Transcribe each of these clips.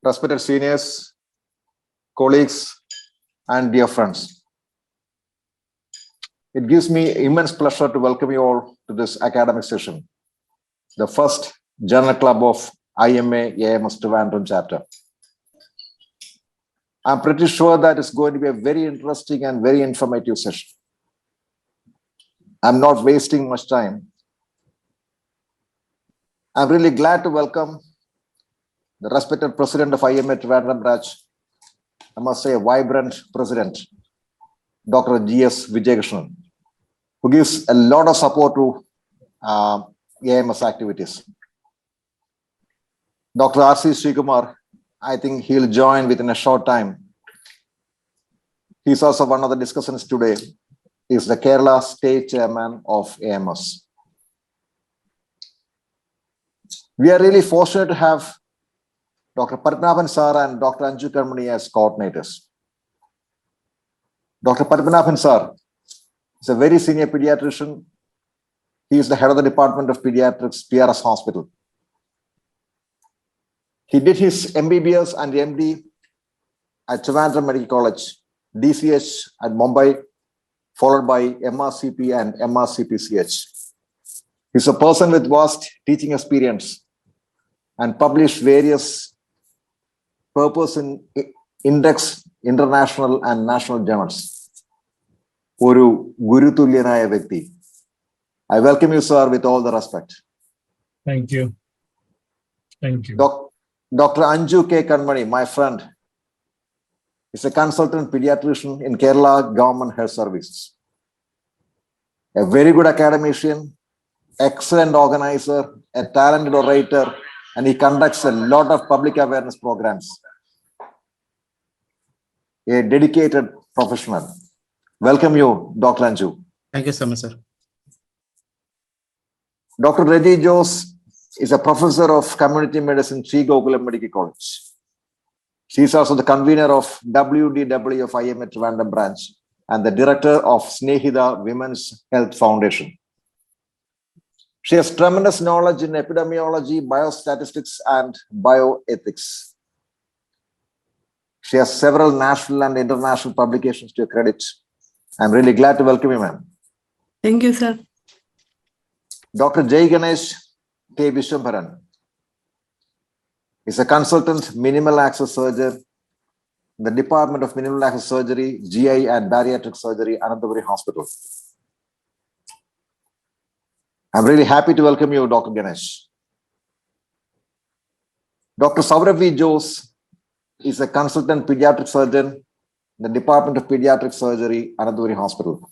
respected seniors, colleagues, and dear friends. It gives me immense pleasure to welcome you all to this academic session, the first Journal Club of IMA AMS Trivandrum Chapter. I'm pretty sure that it's going to be a very interesting and very informative session. I'm not wasting much time. I'm really glad to welcome the respected President of IMA Trivandrum Branch, I must say a vibrant President, Dr. G.S. Vijaykrishnan, who gives a lot of support to AMS activities. Dr. R.C. Sreekumar, I think he'll join within a short time. He's also one of the discussants today. He's the Kerala State Chairman of AMS. We are really fortunate to have Dr. Padmanabhan sir and Dr. Anju.K.Kanmani as coordinators. Dr. Padmanabhan sir is a very senior pediatrician. He is the head of the Department of Paediatrics, PRS Hospital. He did his MBBS and MD at Trivandrum Medical College, DCH at Mumbai, followed by MRCP and MRCPCH. He's a person with vast teaching experience and published various papers in index, international and national journals. Oru Guru Tulyanaya Vyakti. I welcome you, sir, with all the respect. Thank you. Thank you. Dr. Anju.K.Kanmani, my friend, is a consultant pediatrician in Kerala Government Health Services. A very good academician, excellent organizer, a talented orator, and he conducts a lot of public awareness programs. A dedicated professional. Welcome you, Dr. Anju. Thank you so much, sir. Dr. Regi Jose is a professor of community medicine, Sree Gokulam Medical College. She is also the convener of WDW of IMA Trivandrum Branch and the director of Snehida Women's Health Foundation. She has tremendous knowledge in epidemiology, biostatistics, and bioethics. She has several national and international publications to her credit. I'm really glad to welcome you, ma'am. Thank you, sir. Dr. Jaiganesh K Viswambharan is a consultant minimal access surgeon in the Department of Minimal Access Surgery, GI and Bariatric Surgery, Ananthapuri Hospital. I'm really happy to welcome you, Dr. Ganesh. Dr. Saurabh V is a consultant pediatric surgeon in the Department of Paediatric Surgery, Ananthapuri Hospital.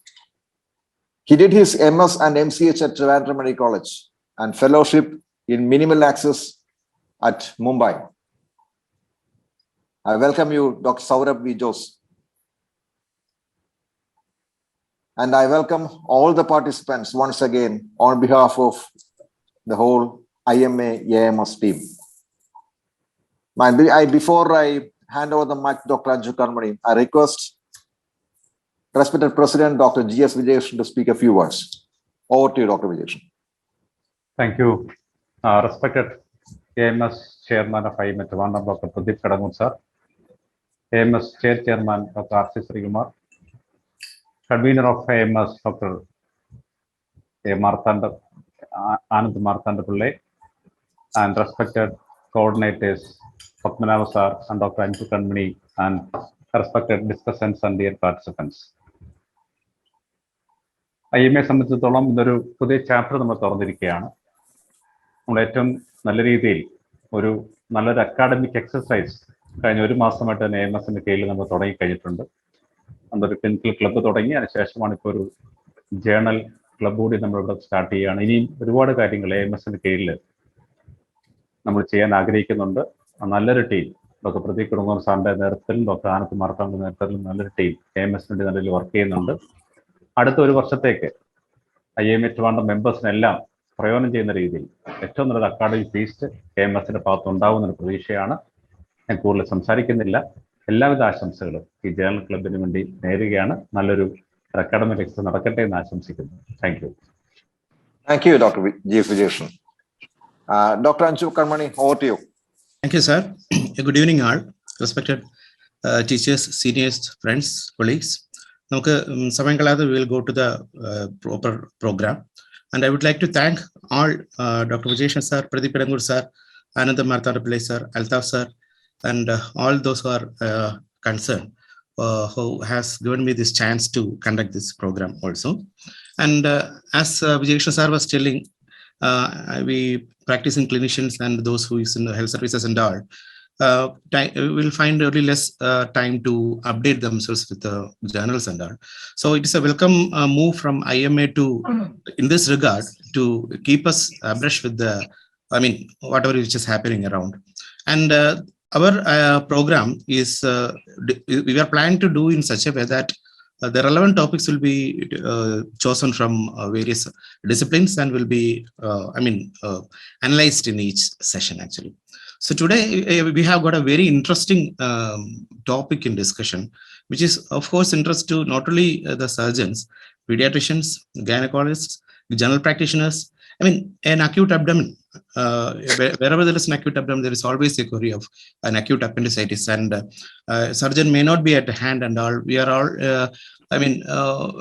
He did his MS and MCH at Trivandrum Medical College and fellowship in minimal access at Mumbai. I welcome you, Dr. Saurabh V. And I welcome all the participants once again on behalf of the whole IMA AMS team. Before I hand over the mic to Dr. Anju.K.Kanmani, I request respected President Dr. G.S. Vijaykrishnan to speak a few words. Over to you, Dr. Vijaykrishnan. Thank you. Respected AMS Chairman of IMA Trivandrum, Dr. Pradeep Kadamun, sir. AMS Chairman, Dr. R.C. Sreekumar. Convener of AMS, Dr. Ananthapuri, and respected coordinators, Padmanabhan sir and Dr. Anju.K.Kanmani, and respected discussants and dear participants. IMA സംബന്ധിച്ചിടത്തോളം ഇതൊരു പുതിയ chapter നമ്മൾ തുറന്നിരിക്കുകയാണ്. നമ്മൾ ഏറ്റവും നല്ല രീതിയിൽ നല്ലൊരു academic exercise കഴിഞ്ഞ ഒരു മാസമായിട്ട് തന്നെ AMSന്റെ കീഴിൽ നമ്മൾ തുടങ്ങിക്കഴിഞ്ഞിട്ടുണ്ട്. നമ്മളൊരു ക്ലിനിക്കൽ ക്ലബ്ബ് തുടങ്ങി, അതിനുശേഷമാണ് ഇപ്പോൾ ഒരു ജേണൽ ക്ലബ്ബ് കൂടി നമ്മളിവിടെ സ്റ്റാർട്ട് ചെയ്യുകയാണ്. ഇനിയും ഒരുപാട് കാര്യങ്ങൾ AMSന്റെ കീഴിൽ നമ്മൾ ചെയ്യാൻ ആഗ്രഹിക്കുന്നുണ്ട്. നല്ലൊരു ടീം ഡോക്ടർ പ്രദീപ് കുടുംബം സാറിന്റെ നേതൃത്വത്തിലും ഡോക്ടർ ആനന്ദമാർത്താന്റെ നേതൃത്വത്തിലും നല്ലൊരു ടീം AMSന്റെ നല്ലൊരു വർക്ക് ചെയ്യുന്നുണ്ട്. അടുത്ത ഒരു വർഷത്തേക്ക് IMA Trivandrum മെമ്പേഴ്സിനെല്ലാം പ്രയോജനം ചെയ്യുന്ന രീതിയിൽ ഏറ്റവും നല്ലൊരു അക്കാഡമിക് ഫീസ്റ്റ് AMSന്റെ ഭാഗത്ത് ഉണ്ടാവുന്നൊരു പ്രതീക്ഷയാണ്. ഞാൻ കൂടുതൽ സംസാരിക്കുന്നില്ല. എല്ലാവിധ ആശംസകളും ഈ ജേണൽ ക്ലബിന് വേണ്ടി നേരുകയാണ്. നല്ലൊരു അക്കാഡമിക് എക്സസൈസ് നടക്കട്ടെ എന്ന് ആശംസിക്കുന്നു. Thank you. Thank you, Dr. G. Vijaykrishnan. Dr. Anju.K.Kanmani, over to you. Thank you, sir. Good evening, all. Respected teachers, seniors, friends, colleagues. We will go to the proper program. And I would like to thank all Dr. Vijay sir, Pradeep Pedangur sir, Ananthapuri sir, Altaf sir, and all those who are concerned, who has given me this chance to conduct this program also. And as Vijay sir was telling, we practicing clinicians and those who is in the health services and all will find really less time to update themselves with the journals and all. So it is a welcome move from IMA to, in this regard, to keep us abreast with the, whatever is just happening around. And our program is, we are planning to do in such a way that the relevant topics will be chosen from various disciplines and will be, analyzed in each session actually. So today we have got a very interesting topic in discussion, which is of course interest to not only the surgeons, pediatricians, gynecologists, general practitioners. An acute abdomen, wherever there is an acute abdomen, there is always a query of an acute appendicitis, and surgeon may not be at hand and all. We are all,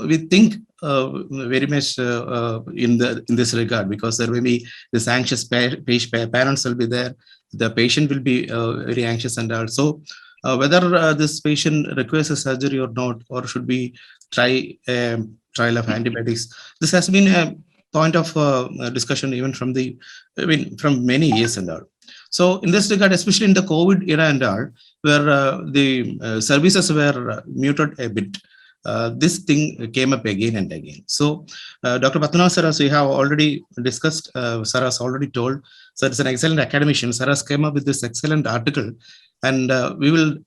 we think very much in this regard, because there will be this anxious parents will be there. The patient will be very anxious, and also whether this patient requires a surgery or not, or should we try a trial of antibiotics. This has been a point of discussion even from from many years and all. So in this regard, especially in the COVID era and all, where the services were muted a bit, this thing came up again and again. So Dr. Padmanabhan sir, as we have already discussed, sir has already told, so it's an excellent academician. Sir has come up with this excellent article, and we will,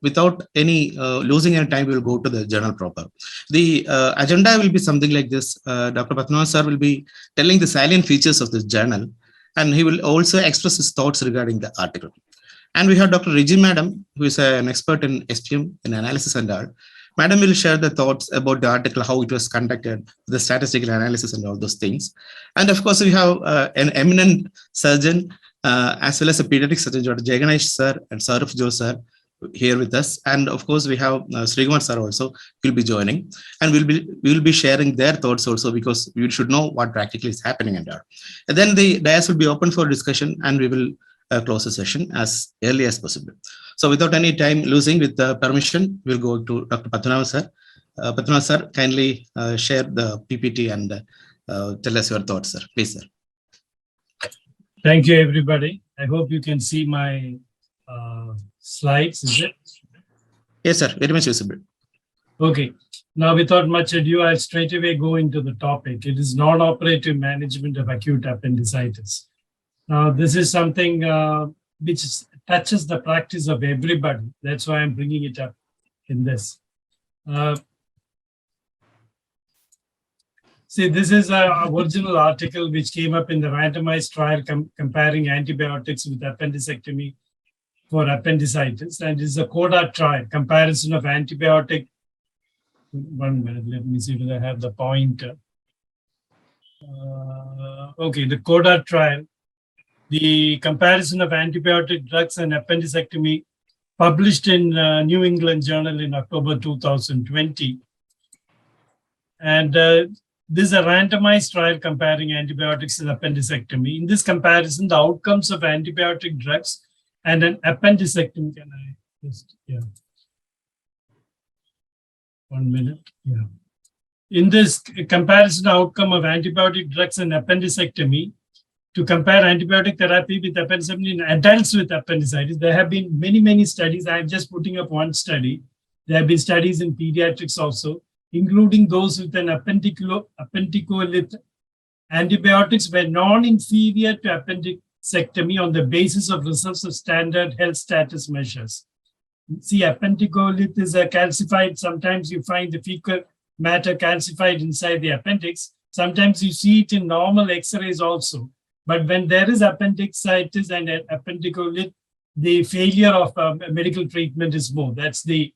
without any losing any time, we will go to the journal proper. The agenda will be something like this. Dr. Padmanabhan sir will be telling the salient features of this journal, and he will also express his thoughts regarding the article. And we have Dr. Regi madam, who is an expert in SPM, in analysis and all. Madam will share the thoughts about the article, how it was conducted, the statistical analysis and all those things. And of course, we have an eminent surgeon, as well as a pediatric surgeon, Dr. Jaiganesh sir and Saurabh V sir here with us. And of course, we have Sreekumar sir also will be joining, and we will be sharing their thoughts also, because we should know what practically is happening and all. And then the dais will be open for discussion, and we will close the session as early as possible. So without any time losing, with the permission, we'll go to Dr. Padmanabhan sir. Padmanabhan sir, kindly share the PPT and tell us your thoughts, sir. Please, sir. Thank you, everybody. I hope you can see my slides, is it? Yes, sir. Very much visible. Okay. Now, without much ado, I'll straight away go into the topic. It is non-operative management of acute appendicitis. Now, this is something which touches the practice of everybody. That's why I'm bringing it up in this. See, this is an original article which came up in the randomized trial comparing antibiotics with appendicectomy for appendicitis. And it's a CODA trial, comparison of antibiotic. 1 minute, let me see if I have the pointer. Okay, the CODA trial, the comparison of antibiotic drugs and appendicectomy, published in New England Journal in October 2020. And this is a randomized trial comparing antibiotics and appendicectomy. In this comparison, the outcomes of antibiotic drugs and an appendicectomy, can I just, yeah. 1 minute, yeah. In this comparison outcome of antibiotic drugs and appendicectomy, to compare antibiotic therapy with appendicectomy in adults with appendicitis, there have been many studies. I'm just putting up one study. There have been studies in pediatrics also, including those with an appendicolith. Antibiotics were non-inferior to appendicectomy on the basis of results of standard health status measures. See, appendicolith is a calcified. Sometimes you find the fecal matter calcified inside the appendix. Sometimes you see it in normal X-rays also. But when there is appendicitis and appendicolith, the failure of medical treatment is more. That's the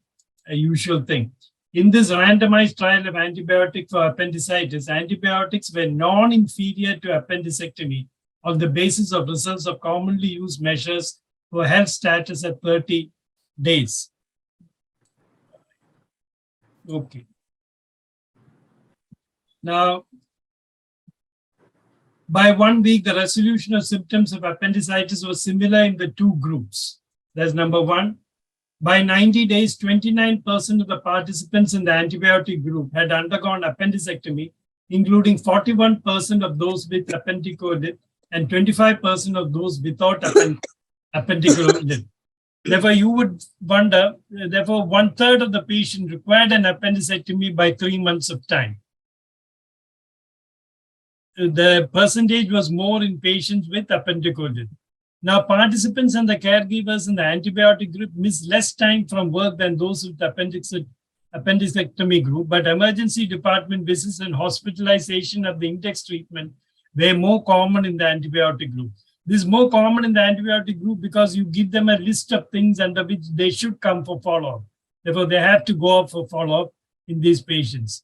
usual thing. In this randomized trial of antibiotic for appendicitis, antibiotics were non-inferior to appendicectomy on the basis of results of commonly used measures for health status at 30 days. Okay. Now, by 1 week, the resolution of symptoms of appendicitis was similar in the two groups. That's number one. By 90 days, 29% of the participants in the antibiotic group had undergone appendicectomy, including 41% of those with appendicolith and 25% of those without appendicolith. Therefore, you would wonder, therefore, 1/3 of the patient required an appendicectomy by 3 months of time. The percentage was more in patients with appendicolith. Now, participants and the caregivers in the antibiotic group missed less time from work than those with appendicectomy group, but emergency department visits and hospitalization of the index treatment were more common in the antibiotic group. This is more common in the antibiotic group because you give them a list of things under which they should come for follow-up. Therefore, they have to go up for follow-up in these patients.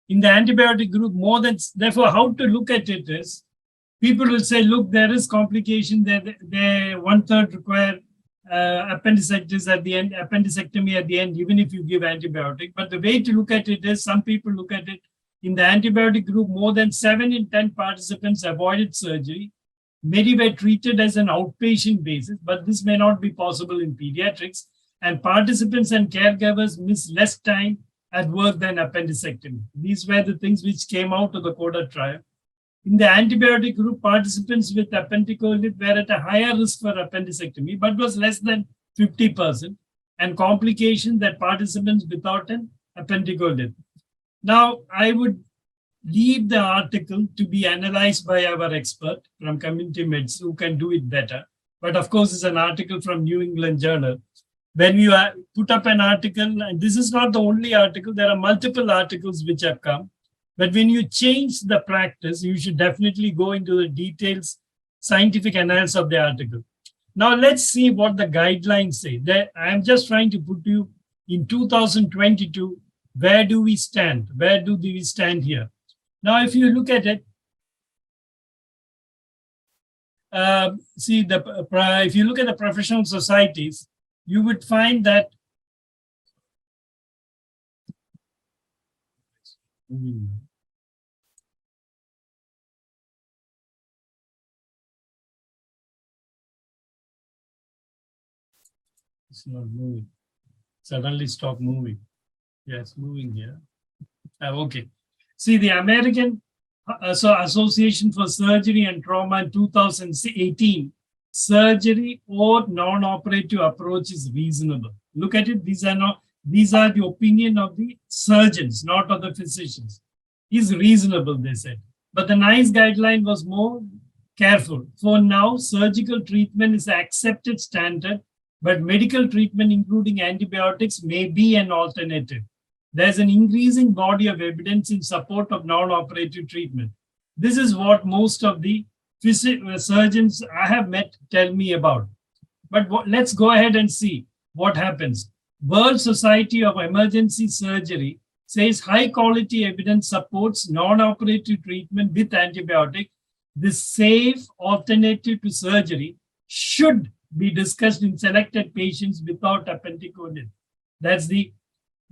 In the antibiotic group, therefore, how to look at it is, people will say, look, there is complication, they 1/3 require appendicitis at the end, appendicectomy at the end, even if you give antibiotic. But the way to look at it is, some people look at it, in the antibiotic group, more than 7 in 10 participants avoided surgery. Many were treated as an outpatient basis, but this may not be possible in pediatrics. And participants and caregivers miss less time at work than appendicectomy. These were the things which came out of the CODA trial. In the antibiotic group, participants with appendicolith were at a higher risk for appendicectomy, but was less than 50%, and complications that participants without an appendicolith. Now, I would leave the article to be analyzed by our expert from community medicine who can do it better. But of course, it's an article from New England Journal. When you put up an article, and this is not the only article, there are multiple articles which have come. But when you change the practice, you should definitely go into the details, scientific analysis of the article. Now, let's see what the guidelines say. I'm just trying to put you in 2022, where do we stand? Where do we stand here? Now, if you look at it, if you look at the professional societies, you would find that it's not moving. Suddenly stop moving. Yes, moving here. Okay. See, the American Association for Surgery and Trauma in 2018, surgery or non-operative approach is reasonable. Look at it. These are the opinion of the surgeons, not of the physicians. Is reasonable, they said. But the NICE guideline was more careful. For now, surgical treatment is the accepted standard, but medical treatment, including antibiotics, may be an alternative. There's an increasing body of evidence in support of non-operative treatment. This is what most of the surgeons I have met tell me about. But let's go ahead and see what happens. World Society of Emergency Surgery says high quality evidence supports non-operative treatment with antibiotic. This safe alternative to surgery should be discussed in selected patients without appendicolith. That's the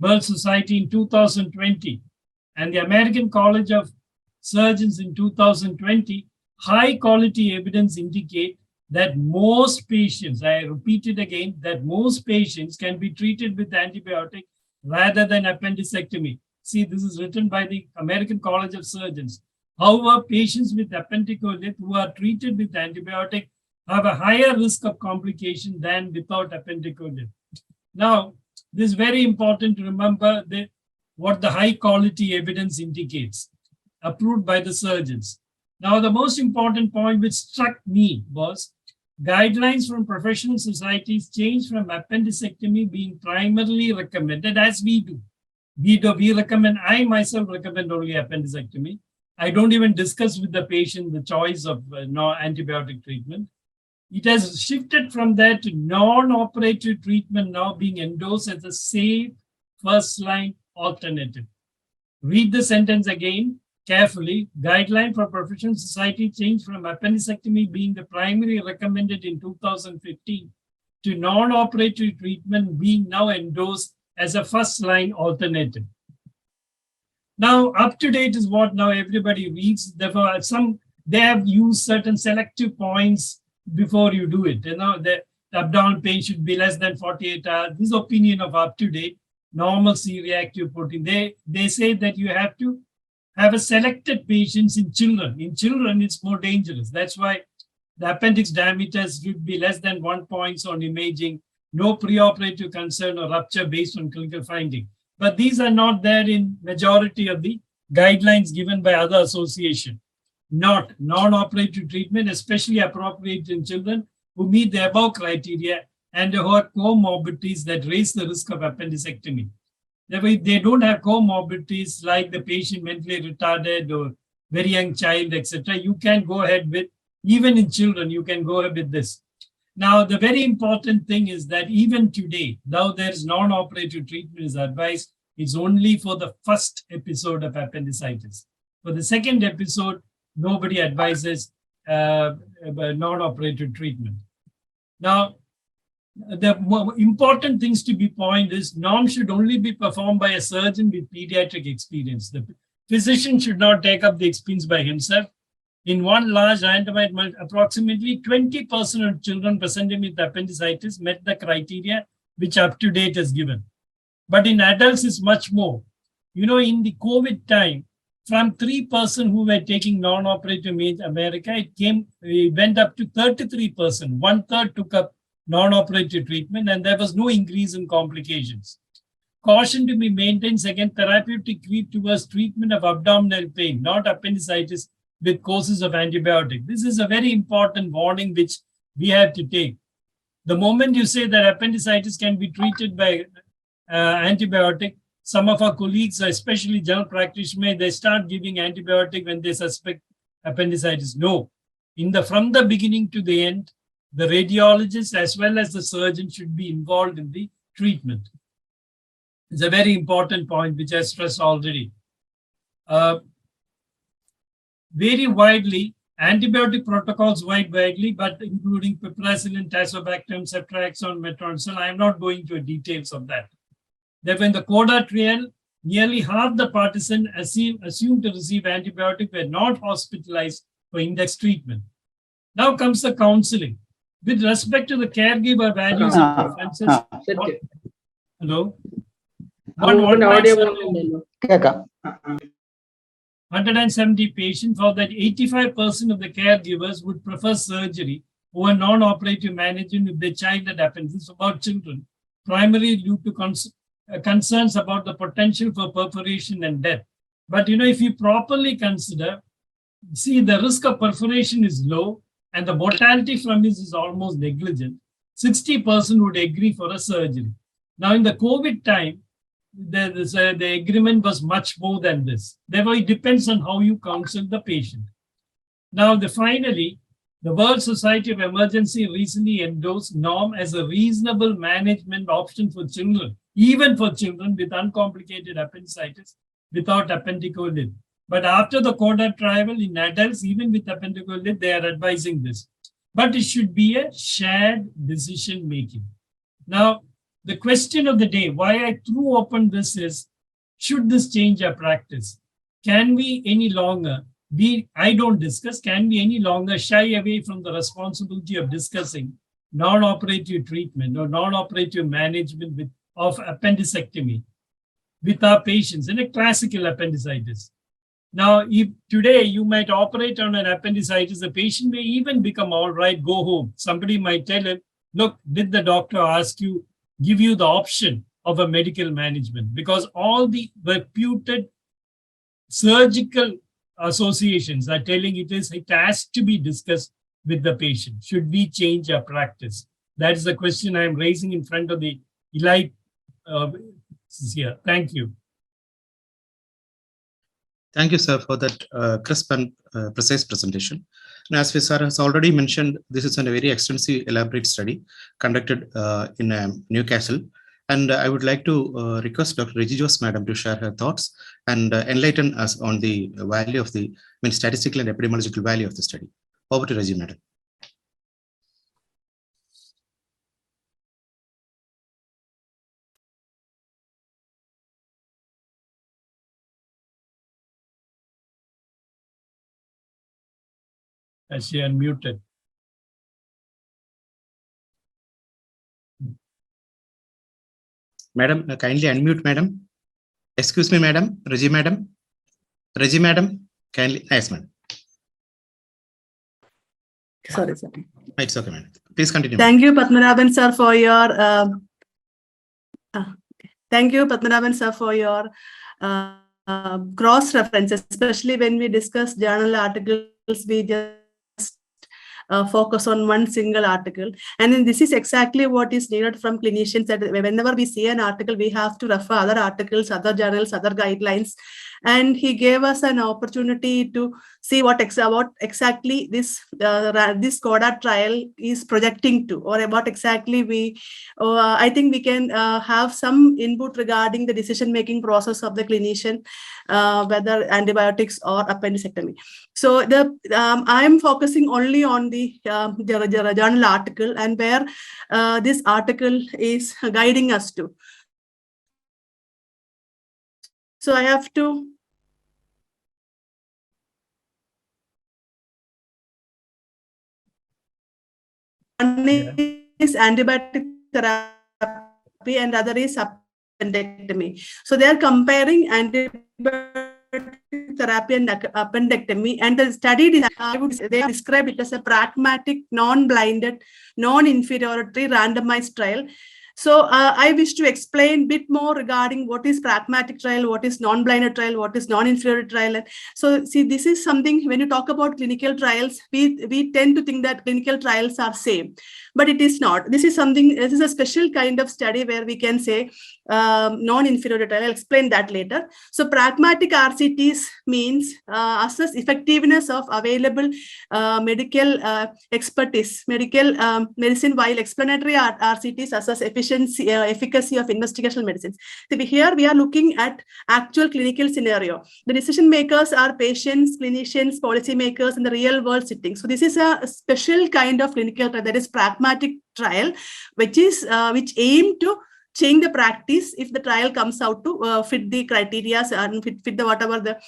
World Society in 2020. And the American College of Surgeons in 2020, high quality evidence indicate that most patients, I repeat it again, that most patients can be treated with antibiotic rather than appendicectomy. See, this is written by the American College of Surgeons. However, patients with appendicolith who are treated with antibiotic have a higher risk of complication than without appendicolith. Now, this is very important to remember what the high quality evidence indicates, approved by the surgeons. Now, the most important point which struck me was guidelines from professional societies changed from appendicectomy being primarily recommended, as we do. We recommend, I myself recommend only appendicectomy. I don't even discuss with the patient the choice of antibiotic treatment. It has shifted from that to non-operative treatment now being endorsed as a safe first-line alternative. Read the sentence again. carefully. Guideline for Professional Society changed from appendectomy being the primary recommended in 2015 to non-operative treatment being now endorsed as a first-line alternative. Now, up to date is what now everybody reads. Therefore, they have used certain selective points before you do it. You know, the abdominal pain should be less than 48 hours. This opinion of up to date, normal C-reactive protein. They say that you have to have a selected patients in children. In children, it's more dangerous. That's why the appendix diameters should be less than 1 point on imaging, no preoperative concern or rupture based on clinical finding. But these are not there in majority of the guidelines given by other association. Not non-operative treatment, especially appropriate in children who meet the above criteria and who have comorbidities that raise the risk of appendicectomy. Therefore, if they don't have comorbidities like the patient mentally retarded or very young child, etc., you can go ahead with, even in children, you can go ahead with this. Now, the very important thing is that even today, though there's non-operative treatment is advised, it's only for the first episode of appendicitis. For the second episode, nobody advises non-operative treatment. Now, the more important things to be pointed is NOM should only be performed by a surgeon with pediatric experience. The physician should not take up the expense by himself. In one large randomized, approximately 20% of children presenting with appendicitis met the criteria which up to date is given. But in adults, it's much more. You know, in the COVID time, from 3% who were taking non-operative in America, it went up to 33%. 1/3 took up non-operative treatment, and there was no increase in complications. Caution to be maintained. Second, therapeutic creep towards treatment of abdominal pain, not appendicitis, with courses of antibiotic. This is a very important warning which we have to take. The moment you say that appendicitis can be treated by antibiotic, some of our colleagues, especially general practitioners, they start giving antibiotic when they suspect appendicitis. No, from the beginning to the end, the radiologist as well as the surgeon should be involved in the treatment. It's a very important point which I stressed already. Very widely, antibiotic protocols widely, but including piperacillin, tazobactam, ceftriaxone, metronidazole. I am not going into details of that. Therefore, in the CODA trial, nearly half the participants assumed to receive antibiotic were not hospitalized for index treatment. Now comes the counseling. With respect to the caregiver values and preferences, hello? 170 patients found that 85% of the caregivers would prefer surgery over non-operative management if their child had appendicitis. About children, primarily due to concerns about the potential for perforation and death. But you know, if you properly consider, see, the risk of perforation is low and the mortality from this is almost negligent. 60% would agree for a surgery. Now, in the COVID time, the agreement was much more than this. Therefore, it depends on how you counsel the patient. Now, finally, the World Society of Emergency recently endorsed NOM as a reasonable management option for children, even for children with uncomplicated appendicitis without appendicolith. But after the CODA trial in adults, even with appendicolith, they are advising this. But it should be a shared decision making. Now, the question of the day, why I threw open this is, should this change our practice? Can we any longer can we any longer shy away from the responsibility of discussing non-operative treatment or non-operative management of appendicectomy with our patients in a classical appendicitis? Now, if today you might operate on an appendicitis, the patient may even become all right, go home. Somebody might tell him, look, did the doctor give you the option of a medical management? Because all the reputed surgical associations are telling it has to be discussed with the patient. Should we change our practice? That is the question I am raising in front of the elite here. Thank you. Thank you, sir, for that crisp and precise presentation. And as sir has already mentioned, this is a very extensive, elaborate study conducted in Newcastle. And I would like to request Dr. Regi Jose, Madam, to share her thoughts and enlighten us on the value of the statistical and epidemiological value of the study. Over to Regi, Madam. As she unmuted. Madam, kindly unmute, Madam. Excuse me, Madam. Regi, Madam. Regi, Madam. Kindly. Yes, Madam. Sorry. It's okay, Madam. Please continue. Thank you, Padmanabhan sir, for your thank you, Padmanabhan sir, for your cross references, especially when we discuss journal articles. We just focus on one single article, and then this is exactly what is needed from clinicians. That whenever we see an article, we have to refer other articles, other journals, other guidelines. And he gave us an opportunity to see what exactly this CODA trial is projecting to, or what exactly we. I think we can have some input regarding the decision-making process of the clinician, whether antibiotics or appendicectomy. So I am focusing only on the journal article and where this article is guiding us to. So I have to. One is antibiotic therapy and other is appendectomy. So they are comparing antibiotic therapy and appendectomy, and the study they describe it as a pragmatic, non-blinded, non-inferiority randomized trial. So I wish to explain a bit more regarding what is pragmatic trial, what is non-blinded trial, what is non-inferiority trial. So see, this is something, when you talk about clinical trials, we tend to think that clinical trials are same, but it is not. This is a special kind of study where we can say non-inferiority trial. I'll explain that later. So pragmatic RCTs means assess effectiveness of available medical expertise, medical medicine, while explanatory RCTs assess efficacy of investigational medicines. So here we are looking at actual clinical scenario. The decision makers are patients, clinicians, policymakers in the real world setting. So this is a special kind of clinical trial, that is pragmatic trial, which aim to change the practice if the trial comes out to fit the criteria and fit the whatever the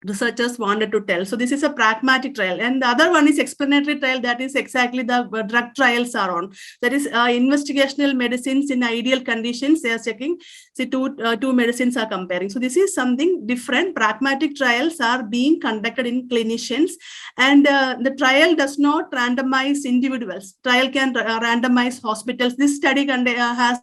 researchers wanted to tell. So this is a pragmatic trial, and the other one is explanatory trial. That is exactly the drug trials are on. That is investigational medicines in ideal conditions. They are checking. See, two medicines are comparing. So this is something different. Pragmatic trials are being conducted in clinicians, and the trial does not randomize individuals. Trial can randomize hospitals. This study has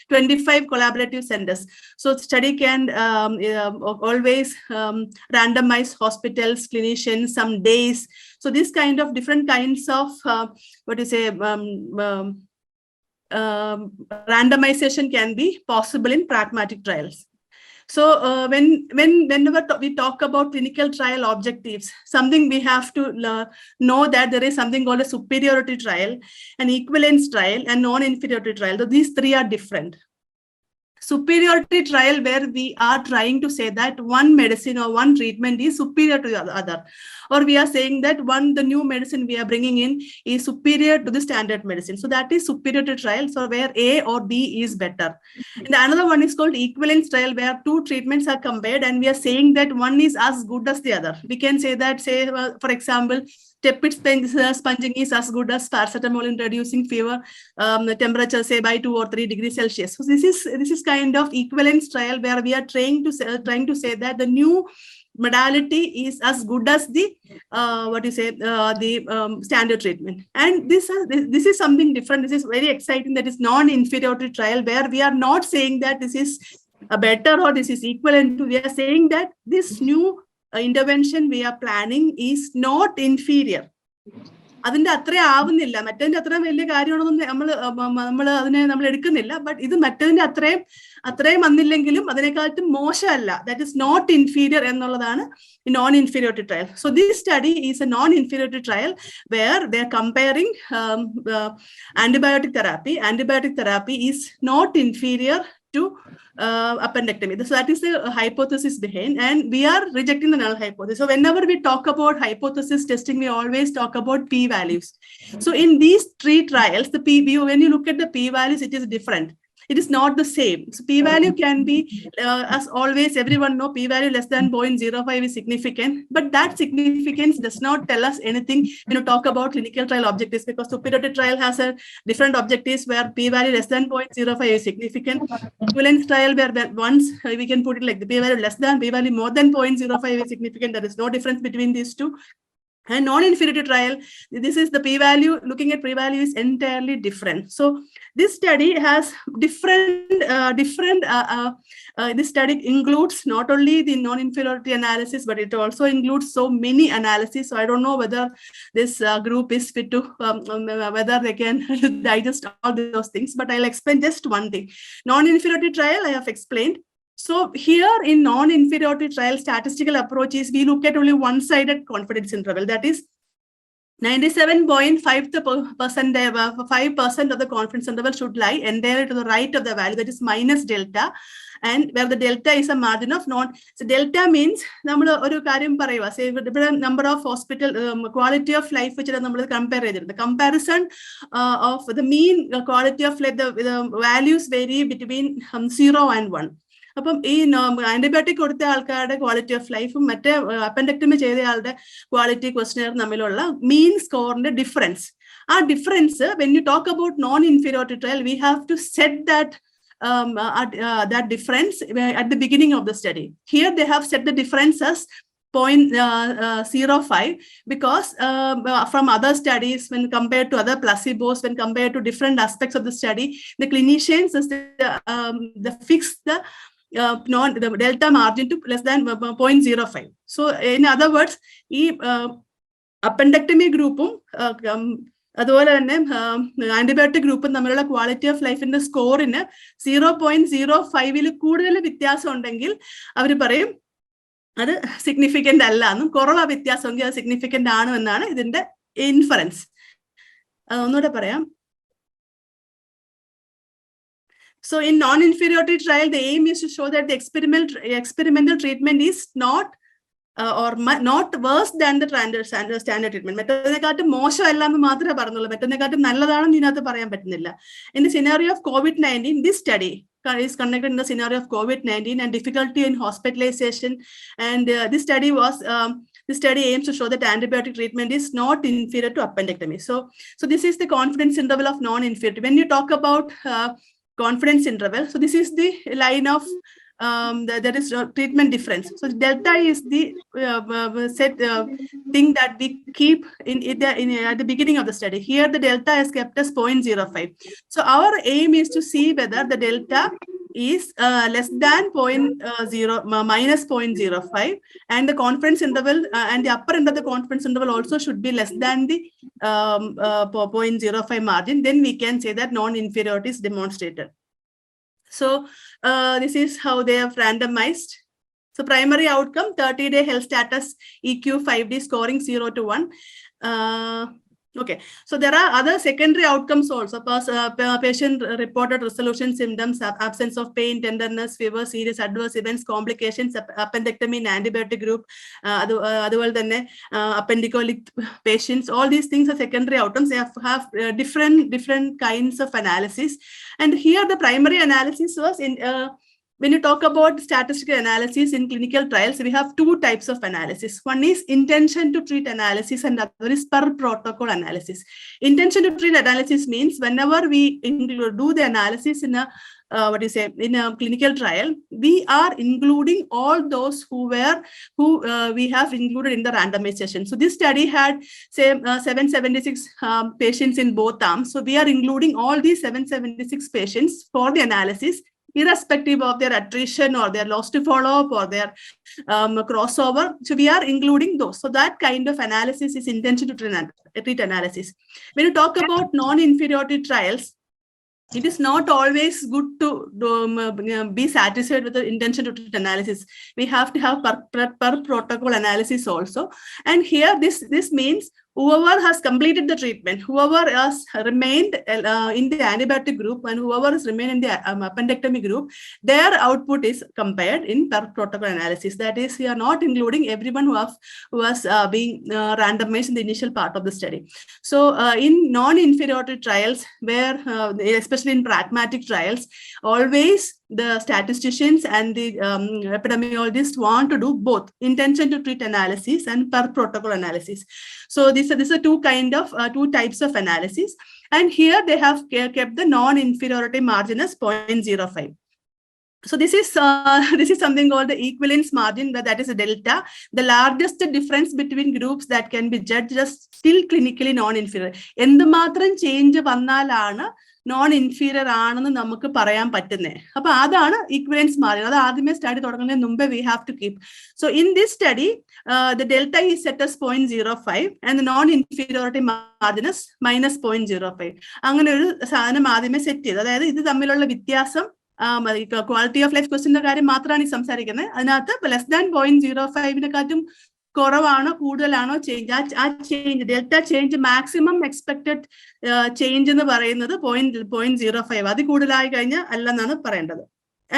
25 collaborative centers. So study can always randomize hospitals, clinicians, some days. So this kind of different kinds of randomization can be possible in pragmatic trials. So whenever we talk about clinical trial objectives, something we have to know that there is something called a superiority trial, an equivalence trial, and non-inferiority trial. So these three are different. Superiority trial, where we are trying to say that one medicine or one treatment is superior to the other, or we are saying that the new medicine we are bringing in is superior to the standard medicine. So that is superiority trial, so where A or B is better. And another one is called equivalence trial, where two treatments are compared and we are saying that one is as good as the other. We can say that, for example, tepid sponging is as good as paracetamol in reducing fever, temperature, say, by 2 or 3 degrees Celsius. So this is kind of equivalence trial, where we are trying to say that the new modality is as good as the standard treatment. And this is something different. This is very exciting. That is non-inferiority trial, where we are not saying that this is a better or this is equivalent to. We are saying that this new intervention we are planning is not inferior. അതിന്റെ അത്രയും ആവുന്നില്ല, മറ്റതിന്റെ അത്രയും വലിയ കാര്യമാണെന്ന് നമ്മൾ എടുക്കുന്നില്ല. But ഇത് മറ്റതിന്റെ അത്രയും വന്നില്ലെങ്കിലും അതിനെക്കാട്ടും മോശമല്ല. ദാറ്റ് ഇസ് നോട്ട് ഇൻഫീരിയർ എന്നുള്ളതാണ് non inferiority trial. So this study is a non inferiority trial where they are comparing antibiotic therapy. Antibiotic therapy is not inferior to appendectomy. So that is the hypothesis behind, and we are rejecting the null hypothesis. So whenever we talk about hypothesis testing, we always talk about p-values. So in these 3 trials, the when you look at the p-values, it is different. It is not the same. So p-value can be, as always, everyone know p-value less than 0.05 is significant, but that significance does not tell us anything when you talk about clinical trial objectives, because superiority trial has a different objectives where p-value less than 0.05 is significant. Equivalence trial where once we can put it like the p-value less than, p-value more than 0.05 is significant. There is no difference between these two. And non-inferiority trial, this is the p-value, looking at p-value is entirely different. So this study has this study includes not only the non-inferiority analysis, but it also includes so many analyses. So I don't know whether this group is fit to, whether they can digest all those things, but I'll explain just one thing. Non-inferiority trial, I have explained. So here in non-inferiority trial statistical approaches, we look at only one-sided confidence interval. That is 97.5% of the confidence interval should lie entirely to the right of the value, that is minus delta, and where the delta is a margin of non. So delta means say number of hospital quality of life which compare. The comparison of the mean quality of life, the values vary between 0 and 1. അപ്പം ഈ antibiotic കൊടുത്ത ആൾക്കാരുടെ quality of ലൈഫും മറ്റേ അപ്പൻഡക്ടമി ചെയ്ത ആളുടെ quality questionnaire തമ്മിലുള്ള mean സ്കോറിന്റെ ഡിഫറൻസ്, ആ difference when you talk about non inferiority trial we have to set that difference at the beginning of the study. Here they have set the difference as 0.05 because from other studies, when compared to other placebos, when compared to different aspects of the study, the clinicians the fix the delta margin to less than 0.05. So in other words, appendectomy groupum അതുപോലെ തന്നെ antibiotic ഗ്രൂപ്പും തമ്മിലുള്ള quality of ലൈഫിന്റെ സ്കോറിന് 0.05 കൂടുതൽ വ്യത്യാസം ഉണ്ടെങ്കിൽ അവർ പറയും അത് സിഗ്നിഫിക്കന്റ് അല്ല എന്നും, കുറവാ വ്യത്യാസമെങ്കിൽ അത് സിഗ്നിഫിക്കന്റ് ആണ് എന്നാണ് ഇതിന്റെ ഇൻഫറൻസ്. ഒന്നുകൂടെ പറയാം. So in non-inferiority trial, the aim is to show that the experimental treatment is not not worse than the standard treatment. മറ്റൊന്നിനെക്കാട്ടും മോശമല്ല എന്ന് മാത്രമേ പറഞ്ഞുള്ളൂ, മറ്റൊന്നിനെക്കാട്ടും നല്ലതാണെന്ന് ഇതിനകത്ത് പറയാൻ പറ്റുന്നില്ല. In the scenario of COVID-19, this study is conducted in the scenario of COVID-19 and difficulty in hospitalization, and this study aims to show that antibiotic treatment is not inferior to appendectomy. So this is the confidence interval of non-inferiority. When you talk about confidence interval, so this is the line of there is treatment difference. So delta is the set thing that we keep at the beginning of the study. Here the delta is kept as 0.05. So our aim is to see whether the delta is less than minus 0.05, and the confidence interval and the upper end of the confidence interval also should be less than the 0.05 margin. Then we can say that non-inferiority is demonstrated. So this is how they have randomized. So primary outcome, 30-day health status, EQ 5D scoring 0 to 1. Okay, so there are other secondary outcomes also. Patient reported resolution symptoms, absence of pain, tenderness, fever, serious adverse events, complications, appendectomy in antibiotic group, അതുപോലെ തന്നെ appendicolic patients. All these things are secondary outcomes. They have different kinds of analysis. And here the primary analysis was in when you talk about statistical analysis in clinical trials, we have 2 types of analysis. One is intention to treat analysis and other is per protocol analysis. Intention to treat analysis means whenever we do the analysis in a in a clinical trial, we are including all those who we have included in the randomization. So this study had 776 patients in both arms. So we are including all these 776 patients for the analysis. irrespective of their attrition or their loss to follow-up or their crossover. So we are including those. So that kind of analysis is intention to treat analysis. When you talk about non-inferiority trials, it is not always good to be satisfied with the intention to treat analysis. We have to have per protocol analysis also. And here this means whoever has completed the treatment, whoever has remained in the antibiotic group and whoever has remained in the appendectomy group, their output is compared in per protocol analysis. That is, we are not including everyone who was being randomized in the initial part of the study. So in non-inferiority trials, where especially in pragmatic trials, always the statisticians and the epidemiologists want to do both intention to treat analysis and per protocol analysis. So these are two types of analysis. And here they have kept the non-inferiority margin as 0.05. So this is something called the equivalence margin, that is a delta. The largest difference between groups that can be judged as still clinically non-inferior. എന്തുമാത്രം change വന്നാലാണ് non-inferior ആണെന്ന് നമുക്ക് പറയാൻ പറ്റുന്നത്. അപ്പൊ അതാണ് equivalence margin. അത് ആദ്യമേ study തുടങ്ങുന്നതിന് മുമ്പേ we have to keep. So in this study, the delta is set as 0.05 and the non-inferiority margin is minus 0.05. അങ്ങനെ ഒരു സാധനം ആദ്യമേ സെറ്റ് ചെയ്തു. അതായത് ഇത് തമ്മിലുള്ള വ്യത്യാസം ക്വാളിറ്റി ഓഫ് ലൈഫ് ക്വസ്റ്റിന്റെ കാര്യം മാത്രമാണ് ഈ സംസാരിക്കുന്നത്. അതിനകത്ത് ലെസ് ദാൻ 0.05-നെക്കാട്ടും കുറവാണോ കൂടുതലാണോ ചേഞ്ച്, ആ change delta change maximum expected change എന്ന് പറയുന്നത് 0.05. അത് കൂടുതലായി കഴിഞ്ഞാൽ അല്ലെന്നാണ് പറയേണ്ടത്.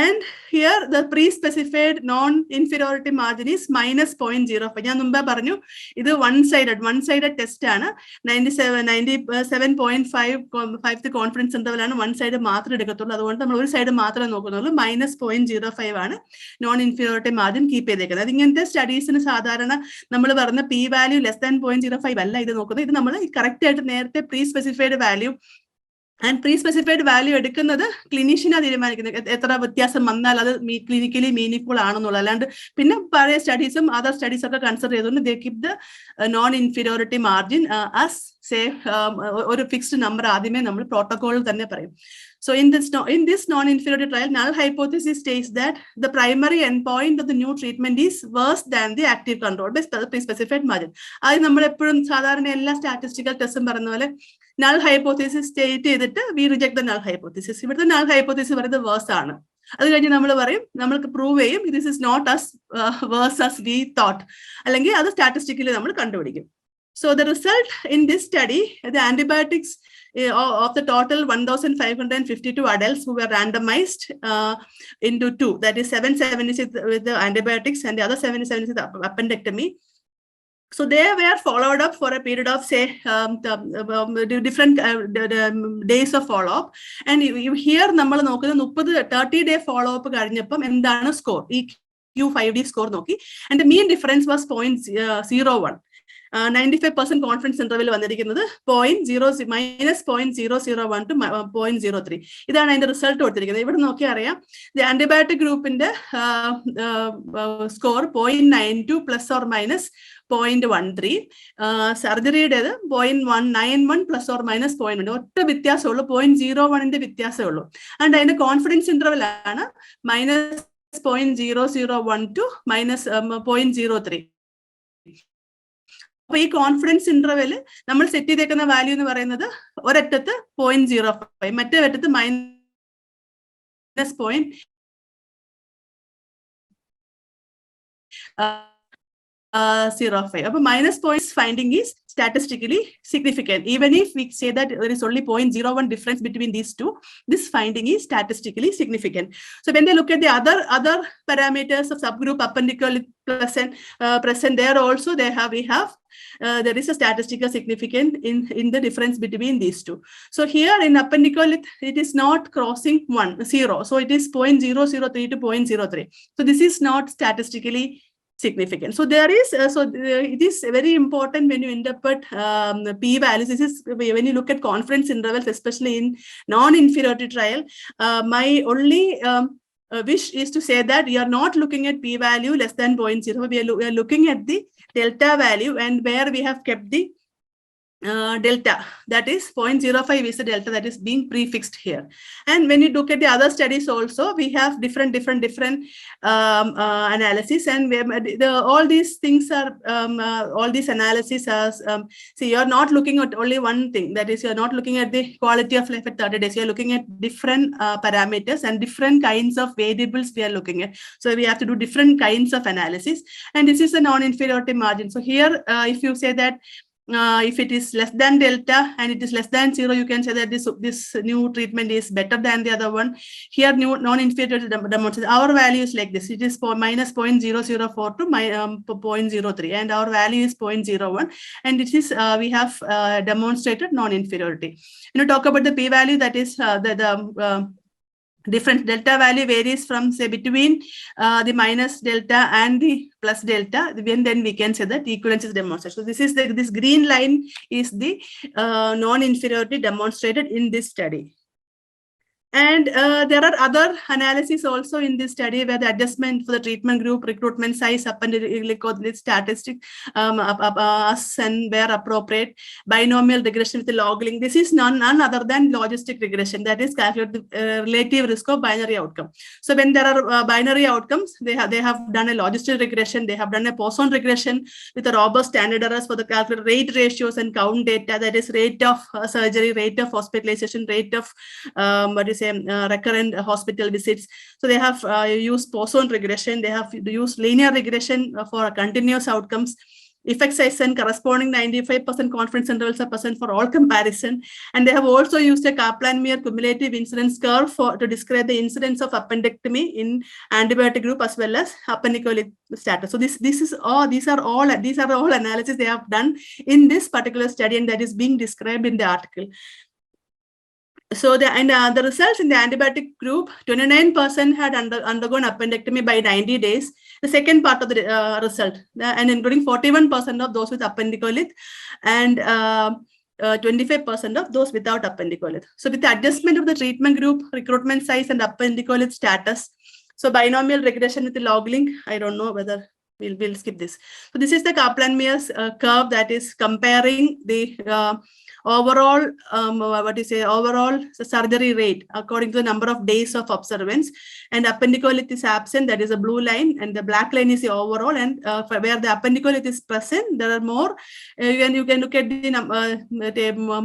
And here the pre-specified non-inferiority margin is minus 0.05. ഞാൻ മുമ്പേ പറഞ്ഞു ഇത് one sided ടെസ്റ്റ് ആണ്. 97.5 കോൺഫിഡൻസ് ഇന്റർവൽ one side മാത്രമേ എടുക്കത്തുള്ളൂ. അതുകൊണ്ട് നമ്മൾ ഒരു സൈഡ് മാത്രമേ നോക്കുന്നുള്ളൂ. minus 0.05 ആണ് non-inferiority margin കീപ്പ് ചെയ്തേക്കുന്നത്. അത് ഇങ്ങനത്തെ സ്റ്റഡീസിന് സാധാരണ നമ്മൾ പറഞ്ഞ p വാല്യൂ ലെസ് ദാൻ 0.05 അല്ല ഇത് നോക്കുന്നത്. ഇത് നമ്മൾ കറക്റ്റ് ആയിട്ട് നേരത്തെ pre-specified value and pre specified value എടുക്കുന്നത് ക്ലിനീഷ്യനാണ് തീരുമാനിക്കുന്നത്. എത്ര വ്യത്യാസം വന്നാൽ അത് ക്ലിനിക്കലി മീനിങ് ആണെന്നുള്ളത്. അല്ലാണ്ട് പിന്നെ പഴയ സ്റ്റഡീസും അതർ സ്റ്റഡീസ് ഒക്കെ കൺസിഡർ ചെയ്തുകൊണ്ട് ദേ keep the non inferiority margin as say ഒരു ഫിക്സ്ഡ് നമ്പർ ആദ്യമേ നമ്മൾ പ്രോട്ടോകോളിൽ തന്നെ പറയും. So in this non-inferiority trial, null hypothesis states that the primary endpoint of the new treatment is worse than the active control by pre-specified margin. അത് നമ്മൾ എപ്പോഴും സാധാരണ എല്ലാ സ്റ്റാറ്റിസ്റ്റിക്കൽ ടെസ്റ്റും പറയുന്ന പോലെ null hypothesis സ്റ്റേറ്റ് ചെയ്തിട്ട് we reject the null hypothesis. ഇവിടുത്തെ null hypothesis പറയുന്നത് വേഴ്സ് ആണ്. അത് കഴിഞ്ഞ് നമ്മൾ പറയും, നമ്മൾക്ക് പ്രൂവ് ചെയ്യും this is not as worse as we thought, അല്ലെങ്കിൽ അത് സ്റ്റാറ്റിസ്റ്റിക്കലി നമ്മൾ കണ്ടുപിടിക്കും. So the result in this study, the antibiotics of the total 1,552 adults who were randomized into two, that is 776 with the antibiotics and the other 776 with the appendectomy. So they were followed up for a period of say different days of follow-up. And here നമ്മൾ നോക്കുന്നത് 30-day follow-up കഴിഞ്ഞപ്പം എന്താണ് score, ഈ Q5D score നോക്കി. And the mean difference was 0.01. 95% confidence interval വന്നിരിക്കുന്നത് minus 0.001 to 0.03. ഇതാണ് അതിന്റെ result കൊടുത്തിരിക്കുന്നത്. ഇവിടെ നോക്കി അറിയാം ആന്റിബയോട്ടിക് ഗ്രൂപ്പിന്റെ score 0.92 plus or minus 0.13. സർജറിയുടേത് 0.191 plus or minus 0.1. ഒറ്റ വ്യത്യാസമുള്ളൂ, 0.01ന്റെ വ്യത്യാസമേ ഉള്ളൂ. ആൻഡ് അതിന്റെ കോൺഫിഡൻസ് ഇന്റർവെൽ ആണ് -0.001 to -0.03. അപ്പൊ ഈ കോൺഫിഡൻസ് ഇന്റർവെല് നമ്മൾ സെറ്റ് ചെയ്തേക്കുന്ന വാല്യൂ എന്ന് പറയുന്നത് ഒരറ്റത്ത് 0.05, മറ്റേ അറ്റത്ത് -0.05. അപ്പൊ -0.5 finding is statistically significant. Even if we say that there is only 0.01 difference between these two, this finding is statistically significant. So when they look at the other parameters of subgroup appendicular present there also we have there is a statistical significance in the difference between these two. So here in appendicular it is not crossing 0, so it is 0.003 to 0.03. So this is not statistically significant. So there is it is very important when you interpret p values. This is when you look at confidence intervals, especially in non-inferiority trial. My only wish is to say that we are not looking at p value less than 0.0. We are looking at the delta value and where we have kept the delta, that is 0.05 is the delta that is being prefixed here. And when you look at the other studies also, we have different analysis, and all these things are, all these analyses are, see, you're not looking at only one thing, that is, you're not looking at the quality of life at 30 days, you're looking at different parameters and different kinds of variables we are looking at. So we have to do different kinds of analysis, and this is a non-inferiority margin. So here, if you say that if it is less than delta and it is less than 0, you can say that this new treatment is better than the other one. Here, new non-inferiority demonstrates our value is like this. It is minus 0.004 to 0.03, and our value is 0.01. And it is we have demonstrated non-inferiority. When you talk about the p-value, that is different delta value varies from, say, between the minus delta and the plus delta, then we can say that equivalence is demonstrated. So this is this green line is the non-inferiority demonstrated in this study. And there are other analyses also in this study where the adjustment for the treatment group, recruitment size, appendicitis statistic, us and where appropriate, binomial regression with the log link. This is none other than logistic regression, that is calculate the relative risk of binary outcome. So when there are binary outcomes, they have done a logistic regression, they have done a Poisson regression with a robust standard errors for the calculate rate ratios and count data, that is rate of surgery, rate of hospitalization, rate of recurrent hospital visits. So they have used Poisson regression, they have used linear regression for continuous outcomes, effect size and corresponding 95% confidence intervals are present for all comparison. And they have also used a Kaplan-Meier cumulative incidence curve to describe the incidence of appendectomy in antibiotic group as well as appendicolit status. So these are all analysis they have done in this particular study, and that is being described in the article. So the results in the antibiotic group, 29% had undergone appendectomy by 90 days. The second part of the result, and including 41% of those with appendicolit and 25% of those without appendicolit. So with the adjustment of the treatment group, recruitment size, and appendicolit status, so binomial regression with the log link, I don't know whether we'll skip this. So this is the Kaplan-Meier's curve that is comparing the overall overall surgery rate according to the number of days of observance, and appendicolit is absent, that is a blue line, and the black line is the overall, and where the appendicolit is present, there are more. You can look at the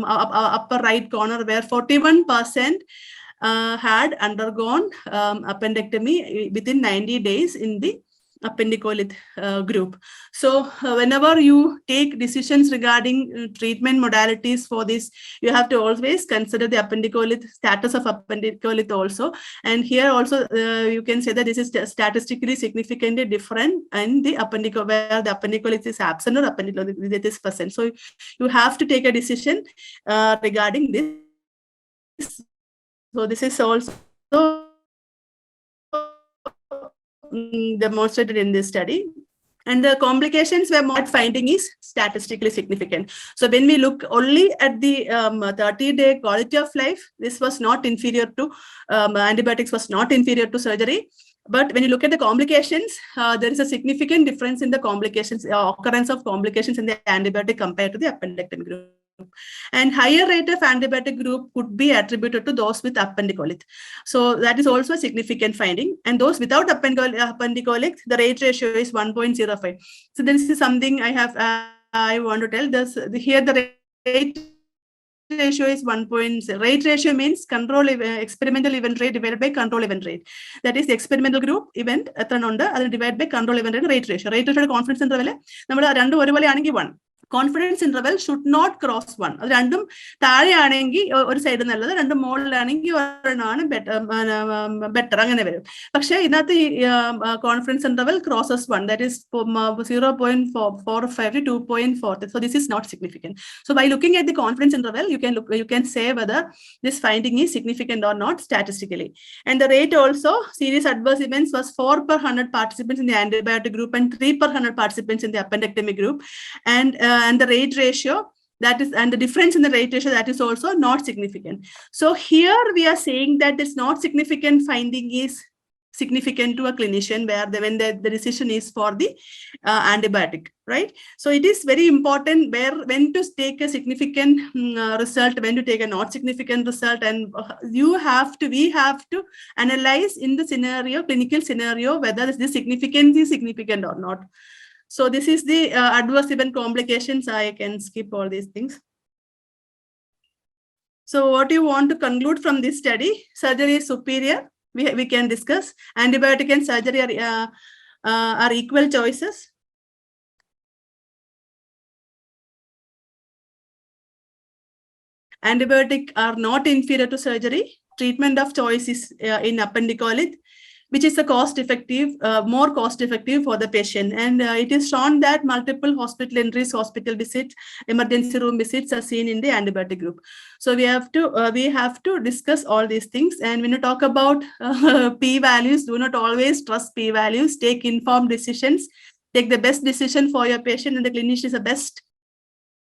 upper right corner where 41% had undergone appendectomy within 90 days in the appendicolit group. So whenever you take decisions regarding treatment modalities for this, you have to always consider the appendicolit status of appendicolit also. And here also you can say that this is statistically significantly different in the appendicolit, where the appendicolit is absent or appendicolit is present. So you have to take a decision regarding this. So this is also demonstrated in this study, and the complications were more finding is statistically significant. So when we look only at the 30-day quality of life, this was not inferior to antibiotics, was not inferior to surgery. But when you look at the complications, there is a significant difference in the complications, occurrence of complications in the antibiotic compared to the appendectomy group. And higher rate of antibiotic group could be attributed to those with appendicolit. So that is also a significant finding. And those without appendicolit, the rate ratio is 1.05. So this is something I want to tell. Here the rate ratio is 1.0. Rate ratio means experimental event rate divided by control event rate. That is the experimental group event divided by control event rate ratio. Rate ratio confidence interval 1. Confidence interval should not cross 1. That's random. One side random better. But confidence interval crosses 1. That is 0.45 to 2.4. So this is not significant. So by looking at the confidence interval, you can say whether this finding is significant or not statistically. And the rate also, serious adverse events was 4 per 100 participants in the antibiotic group and 3 per 100 participants in the appendectomy group. And the rate ratio, that is, and the difference in the rate ratio, that is also not significant. So here we are saying that this not significant finding is significant to a clinician when the decision is for the antibiotic, right? So it is very important when to take a significant result, when to take a not significant result, and we have to analyze in the scenario, clinical scenario, whether this significance is significant or not. So this is the adverse event complications. I can skip all these things. So what you want to conclude from this study? Surgery is superior. We can discuss. Antibiotic and surgery are equal choices. Antibiotic are not inferior to surgery. Treatment of choice is in appendicolith, which is more cost effective for the patient. And it is shown that multiple hospital entries, hospital visits, emergency room visits are seen in the antibiotic group. So we have to discuss all these things. And when you talk about p-values, do not always trust p-values. Take informed decisions. Take the best decision for your patient, and the clinician is the best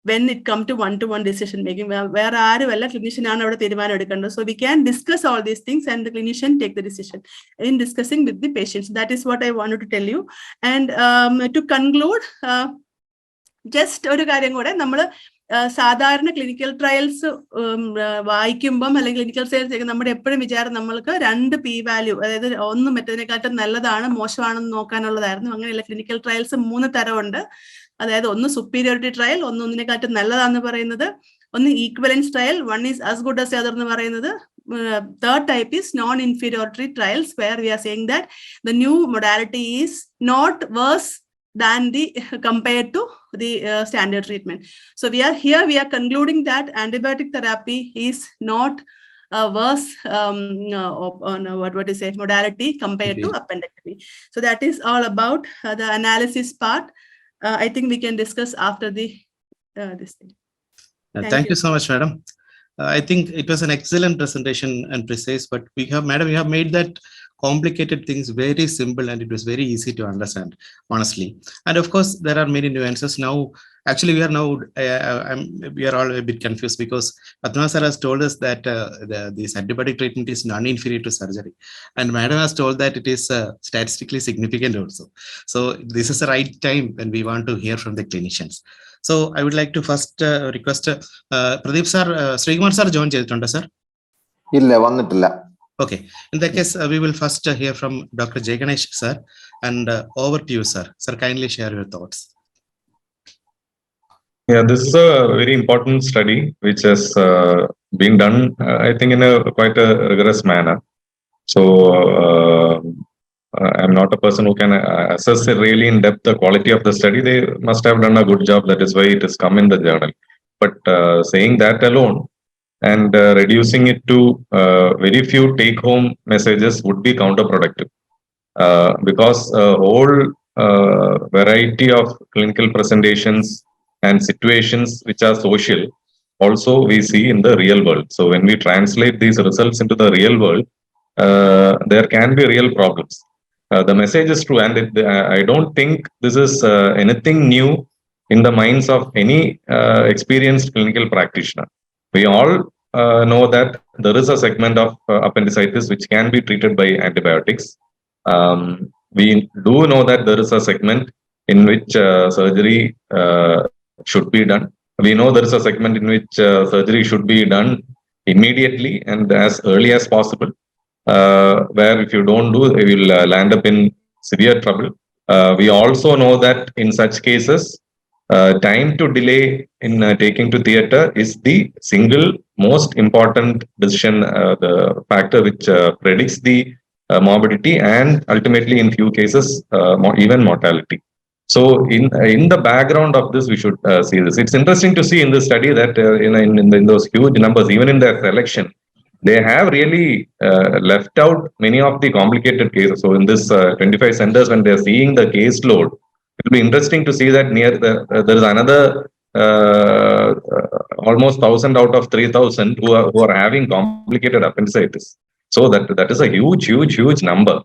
when it comes to one-to-one decision making, where clinician. So we can discuss all these things and the clinician take the decision in discussing with the patients. That is what I wanted to tell you. And to conclude, just ഒരു കാര്യം കൂടെ, നമ്മൾ സാധാരണ clinical trials വായിക്കുമ്പം അല്ലെങ്കിൽ clinical trials നമ്മുടെ എപ്പോഴും വിചാരം നമ്മൾക്ക് 2 p-വാല്യൂ, അതായത് ഒന്ന് മറ്റേതിനെക്കാട്ടും നല്ലതാണ് മോശമാണെന്ന് നോക്കാനുള്ളതായിരുന്നു. അങ്ങനെയല്ല, ക്ലിനിക്കൽ ട്രയൽസ് 3 തരമുണ്ട്. അതായത് ഒന്ന് സുപ്പീരിയോറിറ്റി ട്രയൽ, ഒന്നിനെക്കാട്ടും നല്ലതാന്ന് പറയുന്നത്, ഒന്ന് equivalence trial, one is as good as other എന്ന് പറയുന്നത്. Third type is non-inferiority trials, where we are saying that the new modality is not worse than the compared to the standard treatment. So we are concluding that antibiotic therapy is not worse modality compared to appendectomy. So that is all about the analysis part. I think we can discuss after this thing. Thank you so much, madam. I think it was an excellent presentation and precise, but we have made that complicated things very simple, and it was very easy to understand, honestly. And of course, there are many nuances now. Actually, we are all a bit confused, because Padmanabhan sir has told us that this antibiotic treatment is non-inferior to surgery, and madam has told that it is statistically significant also. So this is the right time when we want to hear from the clinicians. So I would like to first request Pradeep sir, Sreekumar sir join cheyidittunda sir? Illa, vannitilla. Okay, in that case, we will first hear from Dr. Jaiganesh sir, and over to you, sir. Sir, kindly share your thoughts. Yeah, this is a very important study which has been done, I think, in a quite a rigorous manner. So I'm not a person who can assess really in depth the quality of the study. They must have done a good job. That is why it has come in the journal. But saying that alone and reducing it to very few take-home messages would be counterproductive, because a whole variety of clinical presentations and situations which are social also we see in the real world. So when we translate these results into the real world, there can be real problems. The message is true, and I don't think this is anything new in the minds of any experienced clinical practitioner. We all know that there is a segment of appendicitis which can be treated by antibiotics. We do know that there is a segment in which surgery should be done. We know there is a segment in which surgery should be done immediately and as early as possible, where if you don't do, you will land up in severe trouble. We also know that in such cases, time to delay in taking to theatre is the single most important decision, the factor which predicts the morbidity and ultimately in few cases even mortality. So in the background of this, we should see this. It's interesting to see in this study that in those huge numbers, even in their selection, they have really left out many of the complicated cases. So in this 25 centers, when they're seeing the caseload, it will be interesting to see that there is another almost 1,000 out of 3,000 who are having complicated appendicitis. So that is a huge number.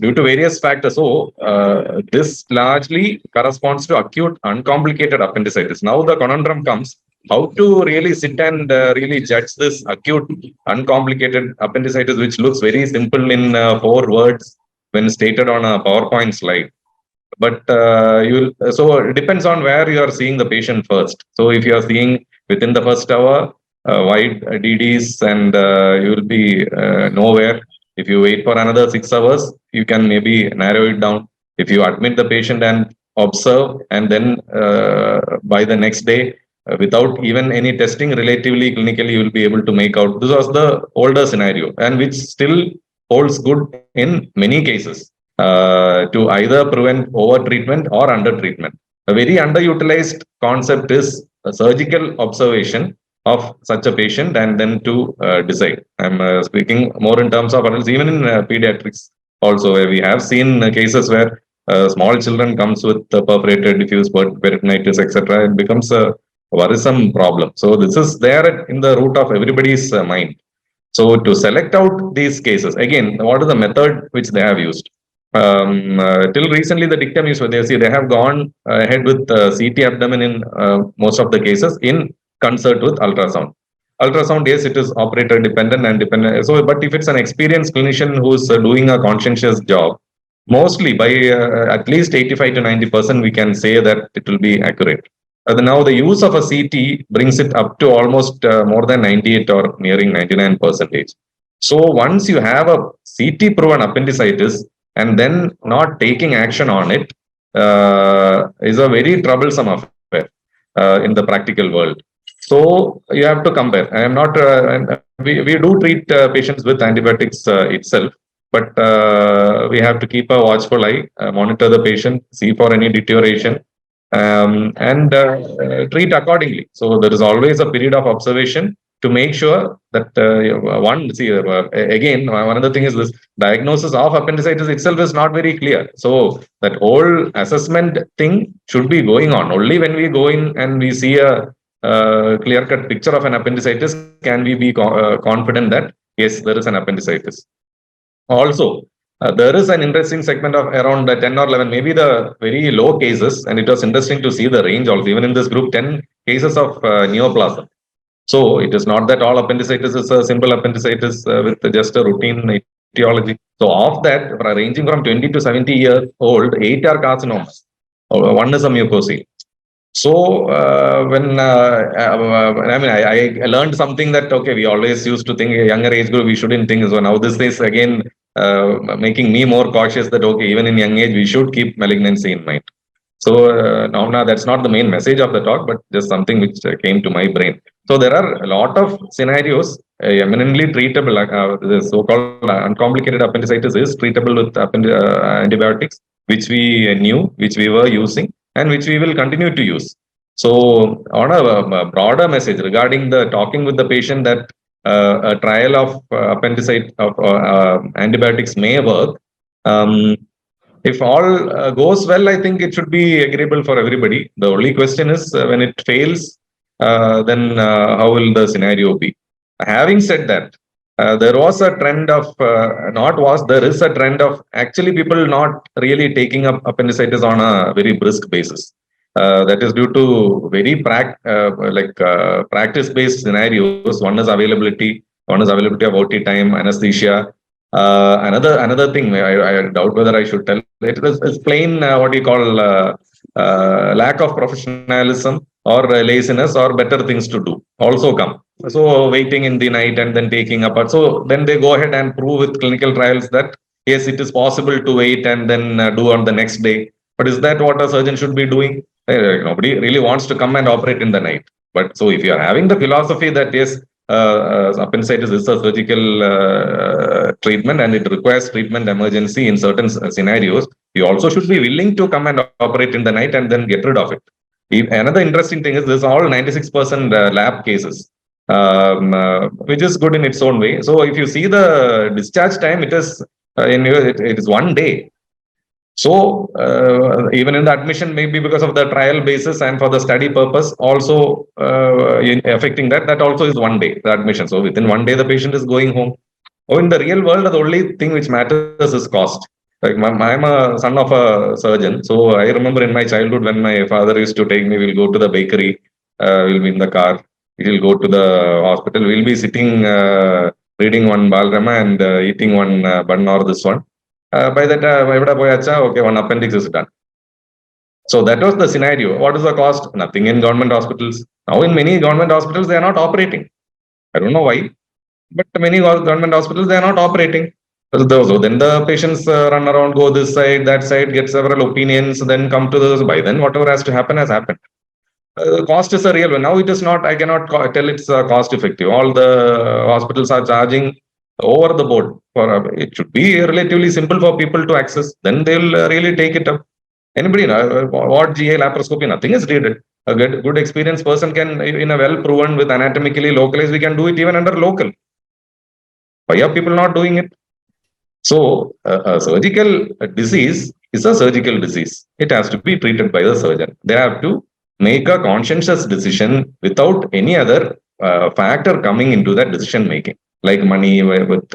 Due to various factors. So this largely corresponds to acute uncomplicated appendicitis. Now the conundrum comes, how to really sit and really judge this acute, uncomplicated appendicitis, which looks very simple in 4 words when stated on a PowerPoint slide. But so it depends on where you are seeing the patient first. So if you are seeing within the first hour, wide DDs, and you will be nowhere. If you wait for another 6 hours, you can maybe narrow it down. If you admit the patient and observe, and then by the next day, without even any testing, relatively clinically, you will be able to make out. This was the older scenario, and which still holds good in many cases, to either prevent over treatment or under treatment. A very underutilized concept is a surgical observation of such a patient and then to decide. I'm speaking more in terms of adults, even in pediatrics also, where we have seen cases where small children comes with perforated diffuse peritonitis, etc. It becomes a worrisome problem. So this is there in the root of everybody's mind. So to select out these cases, again, what is the method which they have used? Till recently, the dictum is they have gone ahead with CT abdomen in most of the cases in concert with ultrasound. Ultrasound, yes, it is operator dependent and dependent. So, but if it's an experienced clinician who's doing a conscientious job, mostly by at least 85 to 90%, we can say that it will be accurate. Now, the use of a CT brings it up to almost more than 98 or nearing 99%. So, once you have a CT proven appendicitis and then not taking action on it, is a very troublesome affair in the practical world. So you have to compare. I am not. We do treat patients with antibiotics itself, but we have to keep a watchful eye, monitor the patient, see for any deterioration, and treat accordingly. So there is always a period of observation to make sure that again, one other thing is this diagnosis of appendicitis itself is not very clear. So that whole assessment thing should be going on. Only when we go in and we see a clear-cut picture of an appendicitis can we be confident that yes, there is an appendicitis. Also, there is an interesting segment of around 10 or 11, maybe the very low cases, and it was interesting to see the range also. Even in this group, 10 cases of neoplasm. So it is not that all appendicitis is a simple appendicitis with just a routine etiology. So of that, ranging from 20 to 70 years old, 8 are carcinomas. 1 is a mucosal. So I learned something that, okay, we always used to think a younger age group, we shouldn't think. So now this is again making me more cautious that, okay, even in young age, we should keep malignancy in mind. So now that's not the main message of the talk, but just something which came to my brain. So there are a lot of scenarios eminently treatable. The so-called uncomplicated appendicitis is treatable with antibiotics, which we knew, which we were using, and which we will continue to use. So on a broader message regarding the talking with the patient that a trial of appendicitis of antibiotics may work. If all goes well, I think it should be agreeable for everybody. The only question is when it fails, then how will the scenario be? Having said that, there was a trend of there is a trend of actually people not really taking up appendicitis on a very brisk basis. That is due to very practice-based scenarios. One is availability of OT time, anesthesia. Another thing, I doubt whether I should tell. It's plain what you call lack of professionalism or laziness or better things to do also come. So waiting in the night and then taking up. So then they go ahead and prove with clinical trials that yes, it is possible to wait and then do on the next day. But is that what a surgeon should be doing? Nobody really wants to come and operate in the night. But so if you are having the philosophy that yes, appendicitis is a surgical treatment and it requires treatment emergency in certain scenarios, you also should be willing to come and operate in the night and then get rid of it. Another interesting thing is this all 96% lab cases, which is good in its own way. So if you see the discharge time, it is it is 1 day. So even in the admission, maybe because of the trial basis and for the study purpose, also affecting that also is 1 day, the admission. So within 1 day, the patient is going home. Oh, in the real world, the only thing which matters is cost. Like I'm a son of a surgeon. So I remember in my childhood when my father used to take me, we'll go to the bakery we'll be in the car, we'll go to the hospital, we'll be sitting, reading one Balrama and eating one bun or this one. By that time, okay, one appendix is done. So that was the scenario. What is the cost? Nothing in government hospitals. Now in many government hospitals, they are not operating. I don't know why, but many government hospitals, they are not operating. So then the patients run around, go this side, that side, get several opinions, then come to this. By then, whatever has to happen has happened. Cost is a real one. Now it is not, I cannot tell it's cost effective. All the hospitals are charging over the board. For it should be relatively simple for people to access. Then they'll really take it up. Anybody know what GA laparoscopy? Nothing is needed. A good experienced person can, in a well proven with anatomically localized, we can do it even under local. Why are people not doing it? So a surgical disease is a surgical disease. It has to be treated by the surgeon. They have to make a conscientious decision without any other factor coming into that decision making, like money, with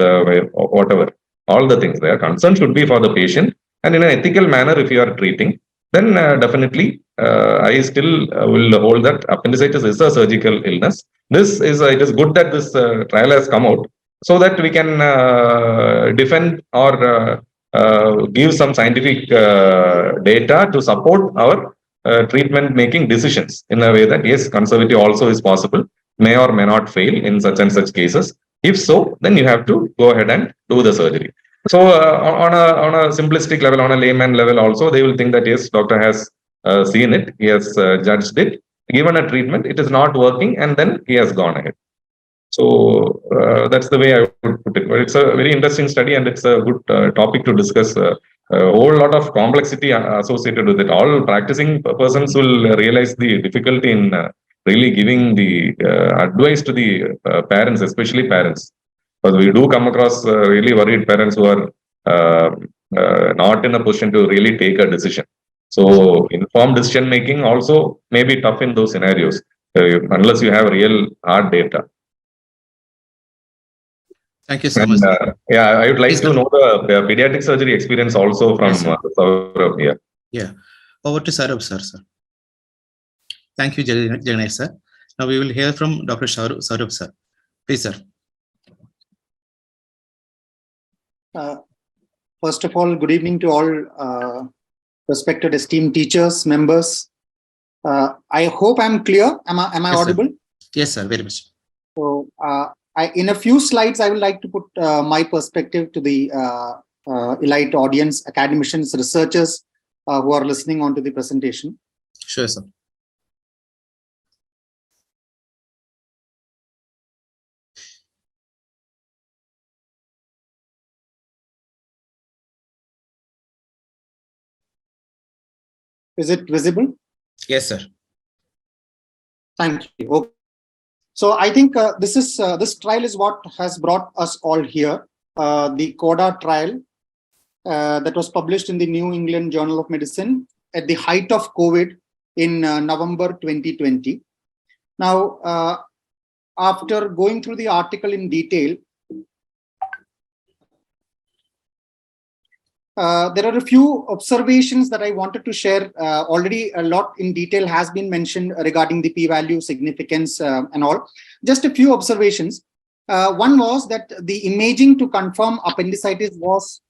whatever, all the things. Their concern should be for the patient, and in an ethical manner. If you are treating, then definitely I still will hold that appendicitis is a surgical illness. It is good that this trial has come out, so that we can defend or give some scientific data to support our treatment making decisions in a way that yes, conservative also is possible, may or may not fail in such and such cases. If so, then you have to go ahead and do the surgery. So on a simplistic level, on a layman level also, they will think that yes, doctor has seen it, he has judged it, given a treatment, it is not working, and then he has gone ahead. So that's the way I would put it. But it's a very interesting study, and it's a good topic to discuss. A whole lot of complexity associated with it. All practicing persons will realize the difficulty in really giving the advice to the parents, especially parents. Because we do come across really worried parents who are not in a position to really take a decision. So informed decision making also may be tough in those scenarios unless you have real hard data. Thank you so much. Yeah, I would like to know the pediatric surgery experience also from Saurabh. Yeah. Yeah. Over to Saurabh, sir. Thank you, Jaiganesh, sir. Now we will hear from Dr. Saurabh, sir. Please, sir. First of all, good evening to all respected esteemed teachers, members. I hope I'm clear. Am I Yes, audible? sir. Yes, sir. Very much. So, in a few slides, I would like to put my perspective to the elite audience, academicians, researchers who are listening on to the presentation. Sure, sir. Is it visible? Yes, sir. Thank you. Okay. So I think this trial is what has brought us all here. The CODA trial that was published in the New England Journal of Medicine at the height of COVID in November 2020. Now, after going through the article in detail, there are a few observations that I wanted to share. Already a lot in detail has been mentioned regarding the p-value, significance, and all. Just a few observations. One was that the imaging to confirm appendicitis was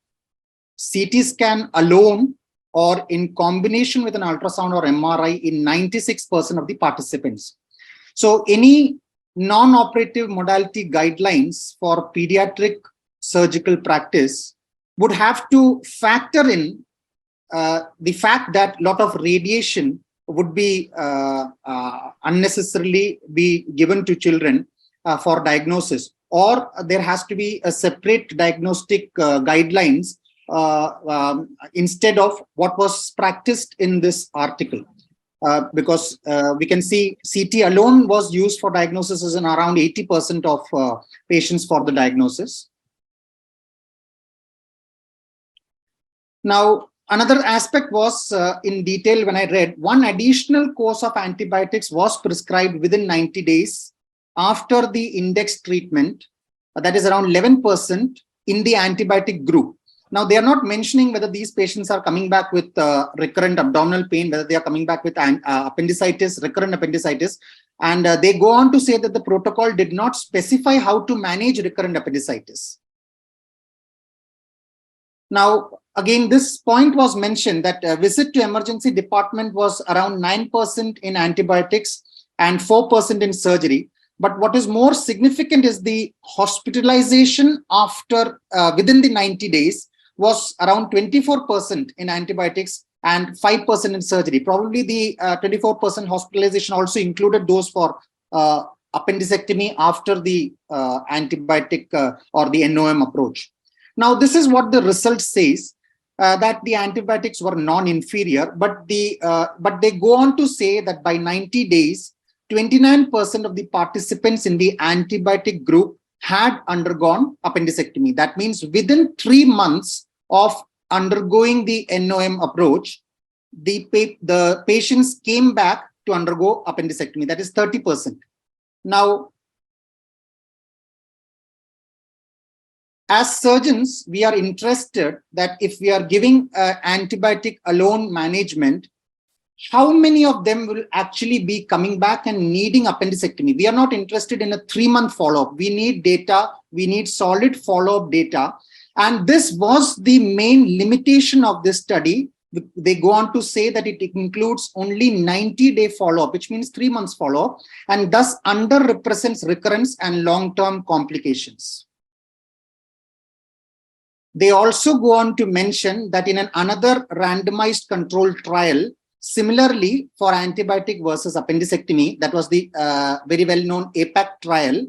CT scan alone or in combination with an ultrasound or MRI in 96% of the participants. So any non-operative modality guidelines for pediatric surgical practice would have to factor in the fact that a lot of radiation would be unnecessarily be given to children for diagnosis, or there has to be a separate diagnostic guidelines instead of what was practiced in this article. Because we can see CT alone was used for diagnosis in around 80% of patients for the diagnosis. Now, another aspect was in detail when I read, one additional course of antibiotics was prescribed within 90 days after the index treatment, that is around 11% in the antibiotic group. Now, they are not mentioning whether these patients are coming back with recurrent abdominal pain, whether they are coming back with appendicitis, recurrent appendicitis. And they go on to say that the protocol did not specify how to manage recurrent appendicitis. Now, again, this point was mentioned that visit to emergency department was around 9% in antibiotics and 4% in surgery. But what is more significant is the hospitalization after within the 90 days was around 24% in antibiotics and 5% in surgery. Probably the 24% hospitalization also included those for appendicectomy after the antibiotic or the NOM approach. Now, this is what the result says, that the antibiotics were non-inferior, but they go on to say that by 90 days, 29% of the participants in the antibiotic group had undergone appendicectomy. That means within 3 months of undergoing the NOM approach, the patients came back to undergo appendicectomy. That is 30%. Now, as surgeons, we are interested that if we are giving antibiotic alone management, how many of them will actually be coming back and needing appendicectomy? We are not interested in a 3-month follow-up. We need data. We need solid follow-up data. And this was the main limitation of this study. They go on to say that it includes only 90-day follow-up, which means 3 months follow-up, and thus underrepresents recurrence and long-term complications. They also go on to mention that in another randomized controlled trial, similarly for antibiotic versus appendicectomy, that was the very well-known APAC trial,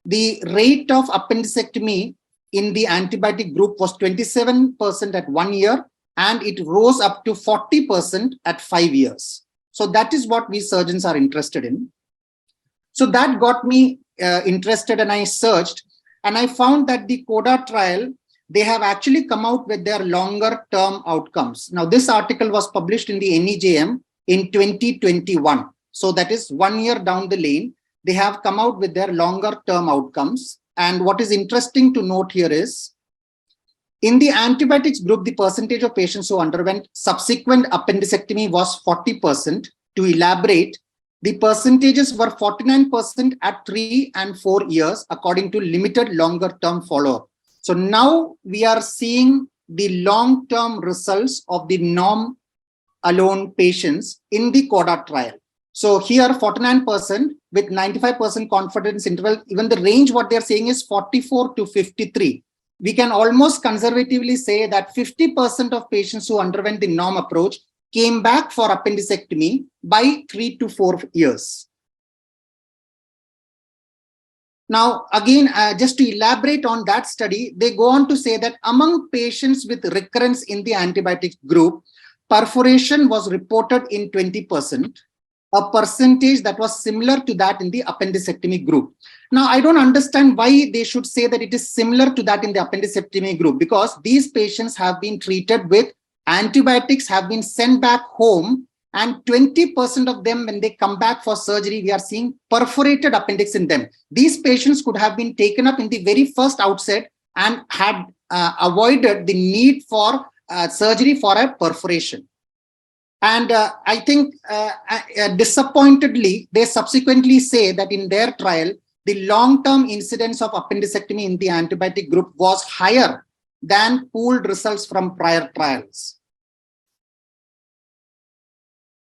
the rate of appendicectomy in the antibiotic group was 27% at 1 year, and it rose up to 40% at 5 years. So that is what we surgeons are interested in. So that got me interested, and I searched, and I found that the CODA trial, they have actually come out with their longer term outcomes. Now, this article was published in the NEJM in 2021. So that is 1 year down the lane. They have come out with their longer term outcomes. And what is interesting to note here is, in the antibiotics group, the percentage of patients who underwent subsequent appendicectomy was 40%. To elaborate, the percentages were 49% at 3 and 4 years, according to limited longer term follow-up. So now we are seeing the long-term results of the NOM alone patients in the CODA trial. So here 49% with 95% confidence interval, even the range what they're saying is 44 to 53. We can almost conservatively say that 50% of patients who underwent the NOM approach came back for appendicectomy by 3 to 4 years. Now, again, just to elaborate on that study, they go on to say that among patients with recurrence in the antibiotic group, perforation was reported in 20%, a percentage that was similar to that in the appendicectomy group. Now, I don't understand why they should say that it is similar to that in the appendicectomy group, because these patients have been treated with antibiotics, have been sent back home, and 20% of them, when they come back for surgery, we are seeing perforated appendix in them. These patients could have been taken up in the very first outset and had avoided the need for surgery for a perforation. And I think disappointedly, they subsequently say that in their trial, the long-term incidence of appendicectomy in the antibiotic group was higher than pooled results from prior trials.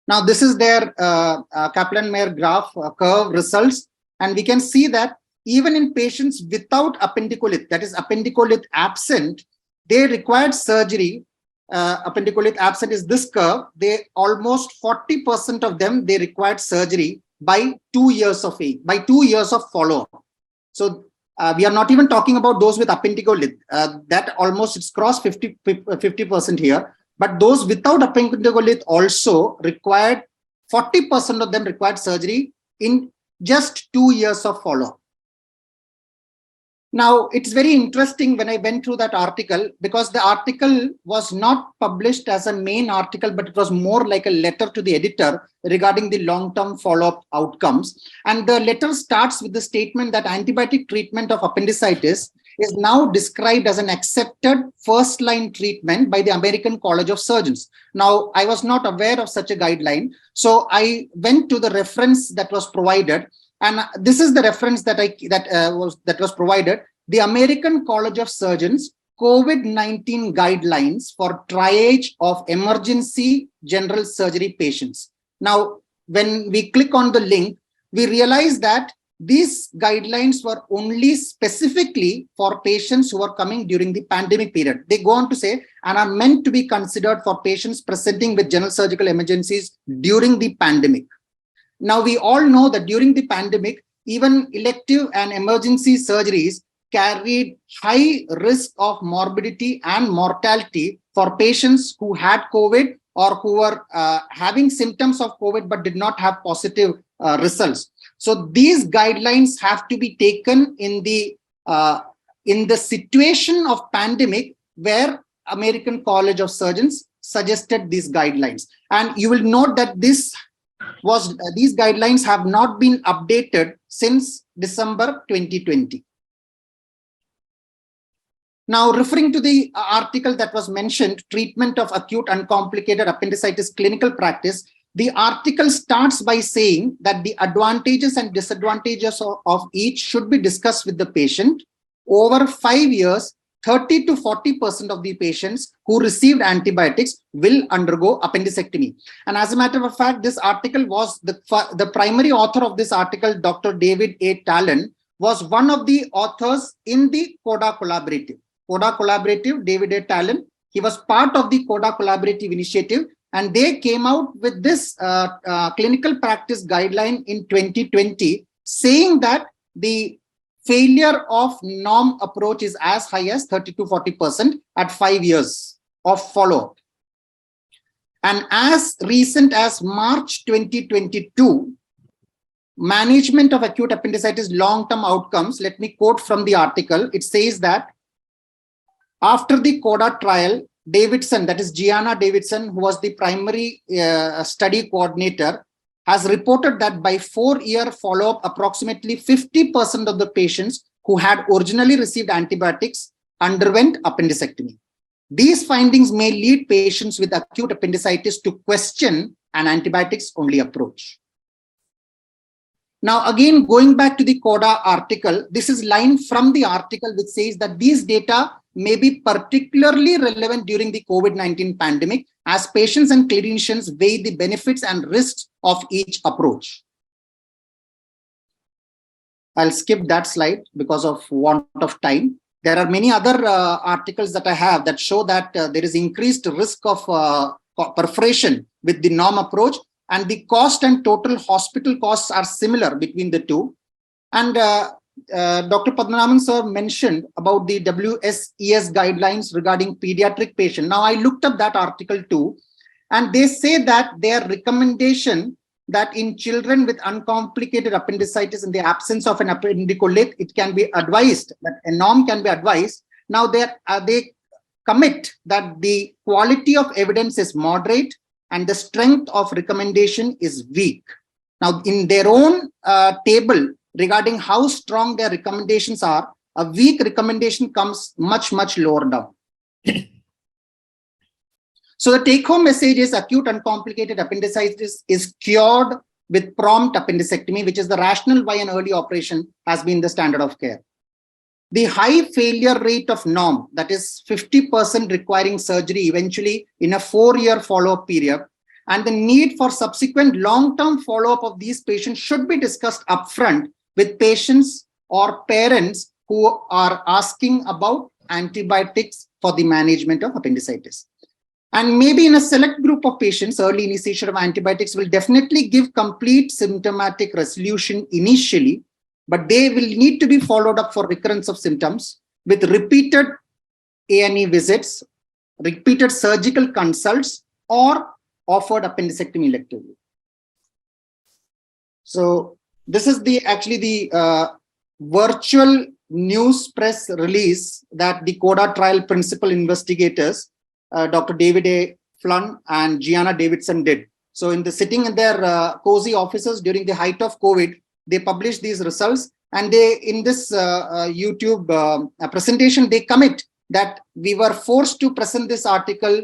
Now, this is their Kaplan-Meier graph curve results, and we can see that even in patients without appendicolith, that is appendicolith absent, they required surgery. Appendicolith absent is this curve. They almost 40% of them, they required surgery by 2 years of age, by 2 years of follow-up. So we are not even talking about those with appendicolith. That almost it's crossed 50% here. But those without appendicolith also required, 40% of them required surgery in just 2 years of follow-up. Now, it's very interesting when I went through that article, because the article was not published as a main article, but it was more like a letter to the editor regarding the long-term follow-up outcomes. And the letter starts with the statement that antibiotic treatment of appendicitis is now described as an accepted first-line treatment by the American College of Surgeons. Now, I was not aware of such a guideline, so I went to the reference that was provided, and this is the reference that was provided: the American College of Surgeons COVID-19 guidelines for triage of emergency general surgery patients. Now, when we click on the link, we realize that these guidelines were only specifically for patients who are coming during the pandemic period. They go on to say, and are meant to be considered for patients presenting with general surgical emergencies during the pandemic. Now, we all know that during the pandemic, even elective and emergency surgeries carried high risk of morbidity and mortality for patients who had COVID or who were having symptoms of COVID but did not have positive results. So these guidelines have to be taken in the situation of pandemic where American College of Surgeons suggested these guidelines. And you will note that these guidelines have not been updated since December 2020. Now, referring to the article that was mentioned, Treatment of Acute Uncomplicated Appendicitis Clinical Practice, the article starts by saying that the advantages and disadvantages of each should be discussed with the patient. Over 5 years, 30 to 40% of the patients who received antibiotics will undergo appendicectomy. And as a matter of fact, this article was the primary author of this article, Dr. David A. Talon, was one of the authors in the CODA Collaborative. CODA Collaborative, David A. Talon, he was part of the CODA Collaborative initiative, and they came out with this clinical practice guideline in 2020, saying that the failure of norm approach is as high as 30 to 40% at 5 years of follow-up. And as recent as March 2022, Management of Acute Appendicitis Long-Term Outcomes, let me quote from the article, it says that after the CODA trial, Davidson, that is Gianna Davidson, who was the primary study coordinator, has reported that by 4-year follow-up, approximately 50% of the patients who had originally received antibiotics underwent appendicectomy. These findings may lead patients with acute appendicitis to question an antibiotics-only approach. Now, again, going back to the CODA article, this is line from the article which says that these data may be particularly relevant during the COVID-19 pandemic as patients and clinicians weigh the benefits and risks of each approach. I'll skip that slide because of want of time. There are many other articles that I have that show that there is increased risk of perforation with the norm approach, and the cost and total hospital costs are similar between the two. And Dr. Padmanabhan sir mentioned about the WSES guidelines regarding pediatric patient. Now, I looked up that article too, and they say that their recommendation that in children with uncomplicated appendicitis in the absence of an appendicolith, it can be advised that a norm can be advised. Now, they commit that the quality of evidence is moderate and the strength of recommendation is weak. Now, in their own table regarding how strong their recommendations are, a weak recommendation comes much, much lower down. So the take-home message is acute uncomplicated appendicitis is cured with prompt appendicectomy, which is the rationale why an early operation has been the standard of care. The high failure rate of norm, that is 50% requiring surgery eventually in a 4-year follow-up period, and the need for subsequent long-term follow-up of these patients should be discussed upfront with patients or parents who are asking about antibiotics for the management of appendicitis. And maybe in a select group of patients, early initiation of antibiotics will definitely give complete symptomatic resolution initially, but they will need to be followed up for recurrence of symptoms with repeated A&E visits, repeated surgical consults, or offered appendicectomy electively. So this is actually the virtual news press release that the CODA trial principal investigators, Dr. David A. Flunn and Gianna Davidson did. So sitting in their cozy offices during the height of COVID, they published these results, and they, in this YouTube presentation, they commit that we were forced to present this article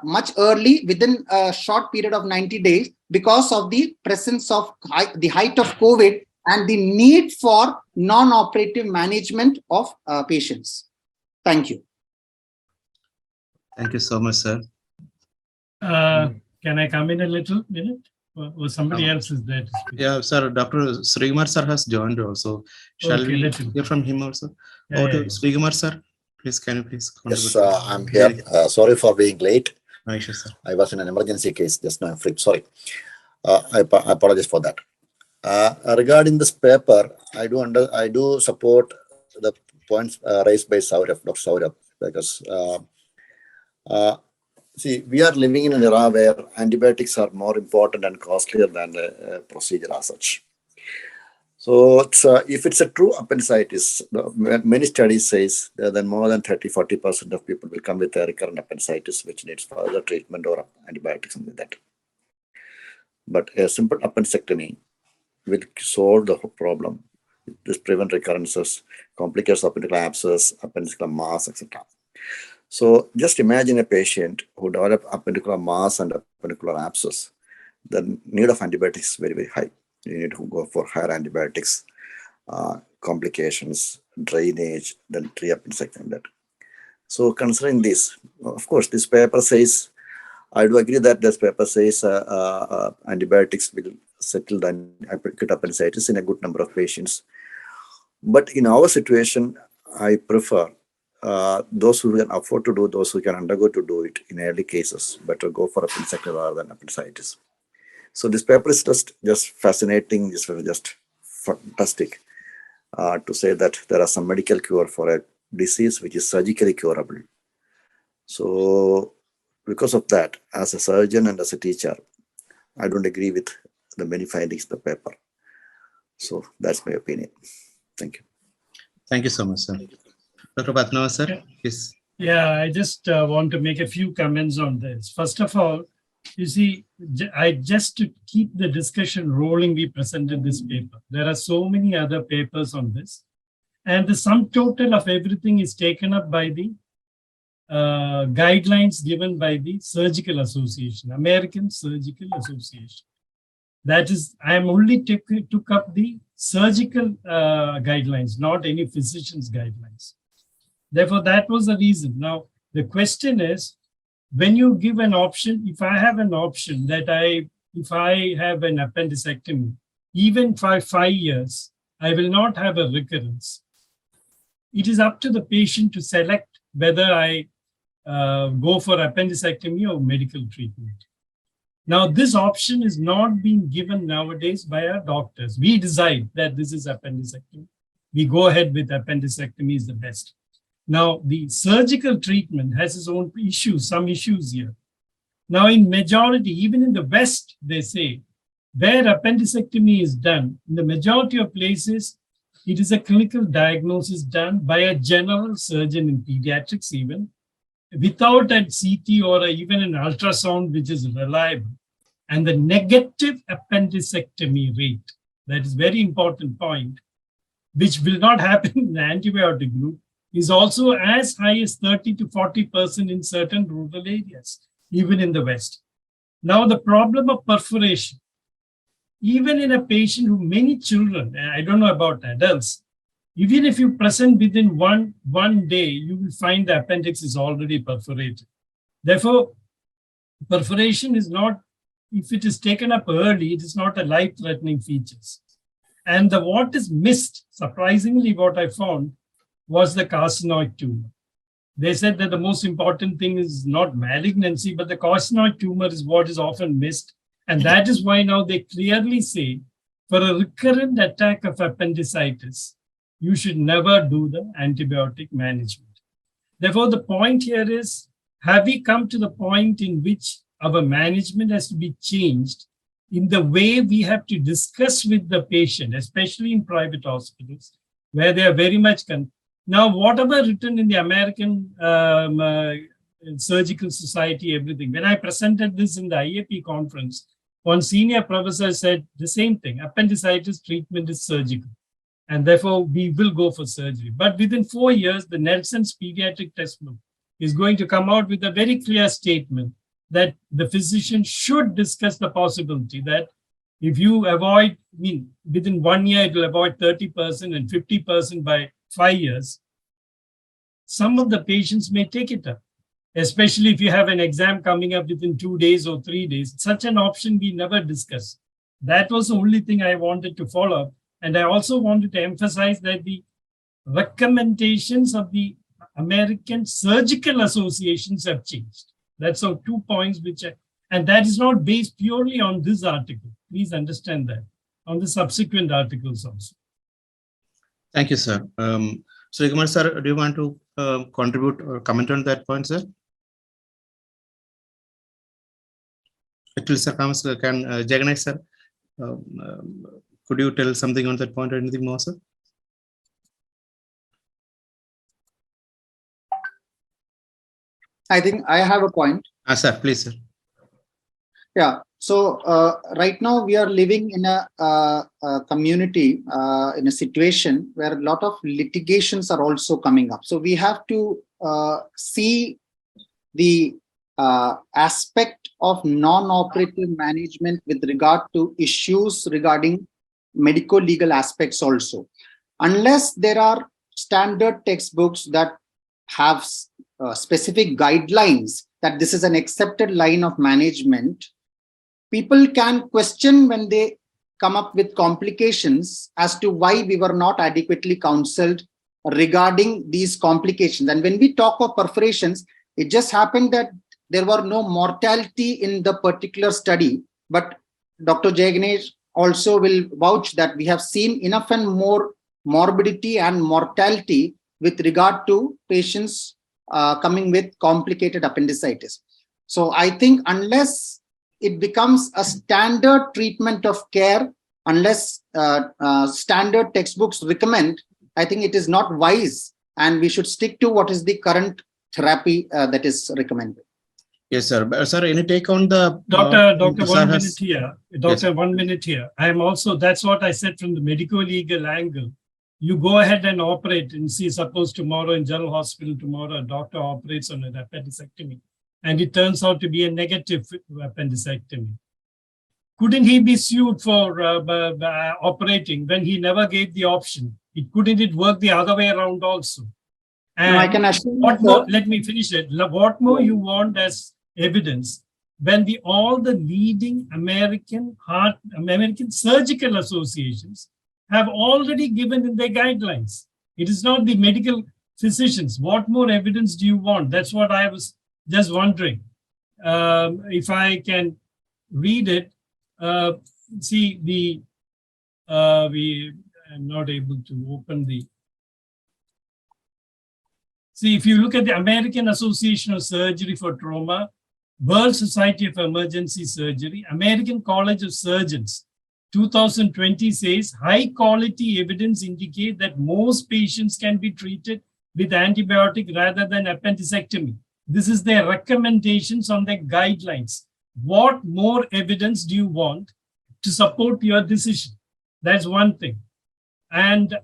much early, within a short period of 90 days, because of the presence of the height of COVID and the need for non-operative management of patients. Thank you. Thank you so much, sir. Can I come in a little minute? Or somebody else is there to speak? Yeah, sir. Dr. Sreekumar sir has joined also. Shall Okay, we let him. hear from him also? Yeah, Over to yeah. Sreekumar sir. Please, can you please Yes, contribute? I'm here. Sorry for being late. No issues, sir. I was in an emergency case just now. I'm free. Sorry. I apologize for that. Regarding this paper, I do support the points raised by Saurabh, Dr. Saurabh, because see, we are living in an era where antibiotics are more important and costlier than the procedure as such. So if it's a true appendicitis, many studies says that more than 30-40% of people will come with a recurrent appendicitis, which needs further treatment or antibiotics, something like that. But a simple appendectomy will solve the whole problem. This prevent recurrences, complications of appendicular abscess, appendicular mass, etc. So just imagine a patient who develop appendicular mass and appendicular abscess. The need of antibiotics is very, very high. You need to go for higher antibiotics, complications, drainage, then re-appendectomy. That. So considering this, of course, this paper says, I do agree that this paper says antibiotics will settle the acute appendicitis in a good number of patients. But in our situation, I prefer those who can afford to do, those who can undergo to do it in early cases, better go for appendectomy rather than appendicitis. So this paper is just fascinating, just fantastic to say that there are some medical cure for a disease which is surgically curable. So because of that, as a surgeon and as a teacher, I don't agree with the many findings in the paper. So that's my opinion. Thank you. Thank you so much, sir. Dr. Padmanabhan, sir, please. Yeah, I just want to make a few comments on this. First of all, you see, just to keep the discussion rolling, we presented this paper. There are so many other papers on this. And the sum total of everything is taken up by the guidelines given by the Surgical Association, American Surgical Association. That is, I am only took up the surgical guidelines, not any physician's guidelines. Therefore, that was the reason. Now, the question is, when you give an option, if I have an option that if I have an appendicectomy, even for 5 years, I will not have a recurrence. It is up to the patient to select whether I go for appendicectomy or medical treatment. Now, this option is not being given nowadays by our doctors. We decide that this is appendicectomy. We go ahead with appendicectomy is the best. Now, the surgical treatment has its own issues, some issues here. Now, in majority, even in the West, they say, where appendicectomy is done, in the majority of places, it is a clinical diagnosis done by a general surgeon in pediatrics even, without a CT or even an ultrasound, which is reliable. And the negative appendicectomy rate, that is very important point, which will not happen in the antibiotic group, is also as high as 30 to 40% in certain rural areas, even in the West. Now, the problem of perforation, even in a patient who many children, I don't know about adults, even if you present within one day, you will find the appendix is already perforated. Therefore, perforation is not, if it is taken up early, it is not a life-threatening feature. And what is missed, surprisingly, what I found, was the carcinoid tumor. They said that the most important thing is not malignancy, but the carcinoid tumor is what is often missed. And that is why now they clearly say, for a recurrent attack of appendicitis, you should never do the antibiotic management. Therefore, the point here is, have we come to the point in which our management has to be changed in the way we have to discuss with the patient, especially in private hospitals, where they are very much now, whatever written in the American Surgical Society, everything, when I presented this in the IAP conference, one senior professor said the same thing. Appendicitis treatment is surgical, and therefore we will go for surgery. But within 4 years, the Nelson's pediatric textbook is going to come out with a very clear statement that the physician should discuss the possibility that if you avoid, within 1 year, it will avoid 30% and 50% by 5 years. Some of the patients may take it up, especially if you have an exam coming up within 2 days or 3 days. Such an option we never discussed. That was the only thing I wanted to follow up. And I also wanted to emphasize that the recommendations of the American surgical associations have changed. That's so 2 points and that is not based purely on this article. Please understand that. On the subsequent articles also. Thank you, sir. Sreekumar, sir, do you want to contribute or comment on that point, sir? Actually, sir, can Jaiganesh, sir, could you tell something on that point or anything more, sir? I think I have a point. Sir, please, sir. Yeah. So right now we are living in a community, in a situation where a lot of litigations are also coming up. So we have to see the aspect of non-operative management with regard to issues regarding medico-legal aspects also. Unless there are standard textbooks that have specific guidelines that this is an accepted line of management, people can question when they come up with complications as to why we were not adequately counseled regarding these complications. And when we talk of perforations, it just happened that there were no mortality in the particular study, but Dr. Jaiganesh also will vouch that we have seen enough and more morbidity and mortality with regard to patients coming with complicated appendicitis. So I think unless it becomes a standard treatment of care, unless standard textbooks recommend, I think it is not wise, and we should stick to what is the current therapy that is recommended. Yes, sir. Sir, any take on the Doctor, 1 minute here. Doctor, yes. 1 minute here. I am also, that's what I said from the medico-legal angle. You go ahead and operate and see, suppose tomorrow in General Hospital, tomorrow a doctor operates on an appendicectomy and it turns out to be a negative appendicectomy. Couldn't he be sued for operating when he never gave the option? Couldn't it work the other way around also? And no, I can assure what more, let me finish it. What more you want as evidence when all the leading American surgical associations have already given in their guidelines? It is not the medical physicians. What more evidence do you want? That's what I was just wondering. If I can read it, see I'm not able to open the. See, if you look at the American Association of Surgery for Trauma, World Society of Emergency Surgery, American College of Surgeons, 2020 says high quality evidence indicate that most patients can be treated with antibiotic rather than appendicectomy. This is their recommendations on their guidelines. What more evidence do you want to support your decision? That's one thing. And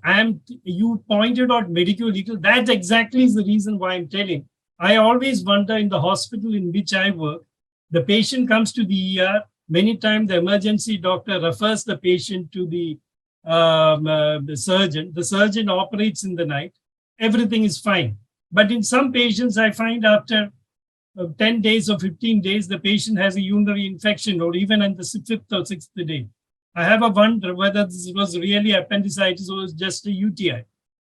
you pointed out medico-legal. That exactly is the reason why I'm telling. I always wonder in the hospital in which I work, the patient comes to the ER. Many times the emergency doctor refers the patient to the surgeon. The surgeon operates in the night. Everything is fine. But in some patients, I find after 10 days or 15 days, the patient has a urinary infection, or even on the 5th or 6th day. I have a wonder whether this was really appendicitis or was just a UTI.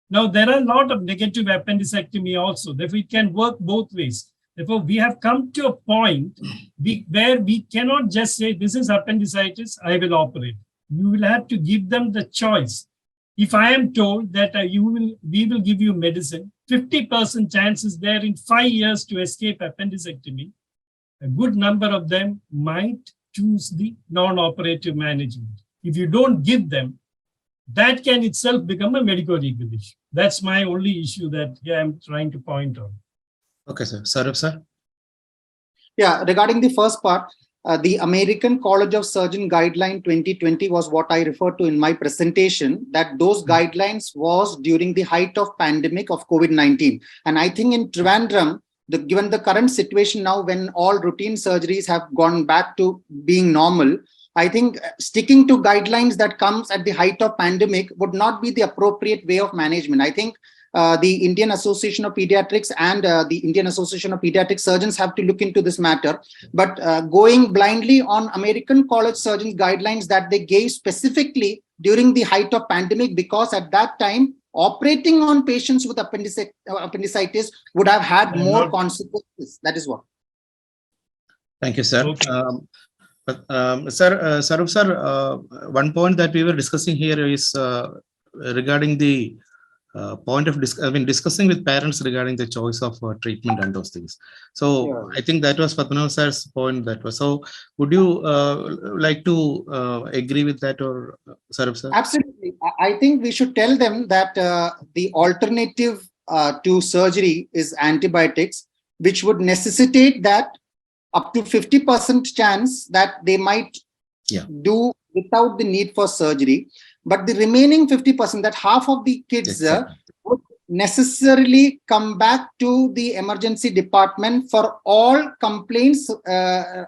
Now, there are a lot of negative appendicectomy also. Therefore, it can work both ways. Therefore, we have come to a point where we cannot just say, this is appendicitis, I will operate. You will have to give them the choice. If I am told that we will give you medicine, 50% chance is there in 5 years to escape appendicectomy, a good number of them might choose the non-operative management. If you don't give them, that can itself become a medico-legal issue. That's my only issue that I'm trying to point out. Okay, sir. Saurabh, sir. Yeah, regarding the first part, the American College of Surgeon Guideline 2020 was what I referred to in my presentation, that those guidelines was during the height of pandemic of COVID-19. And I think in Trivandrum, given the current situation now, when all routine surgeries have gone back to being normal, I think sticking to guidelines that comes at the height of pandemic would not be the appropriate way of management. I think the Indian Association of Paediatrics and the Indian Association of Paediatric Surgeons have to look into this matter. But going blindly on American College Surgeons guidelines that they gave specifically during the height of pandemic, because at that time, operating on patients with appendicitis would have had more consequences. That is what. Thank you, sir. Okay. Saurabh sir, one point that we were discussing here is regarding the point of discussing with parents regarding the choice of treatment and those things. So yeah. I think that was Padmanabhan sir's point. That was so. Would you like to agree with that, or Saurabh sir? Absolutely. I think we should tell them that the alternative to surgery is antibiotics, which would necessitate that up to 50% chance that they might do without the need for surgery. But the remaining 50%, that half of the kids would necessarily come back to the emergency department for all complaints,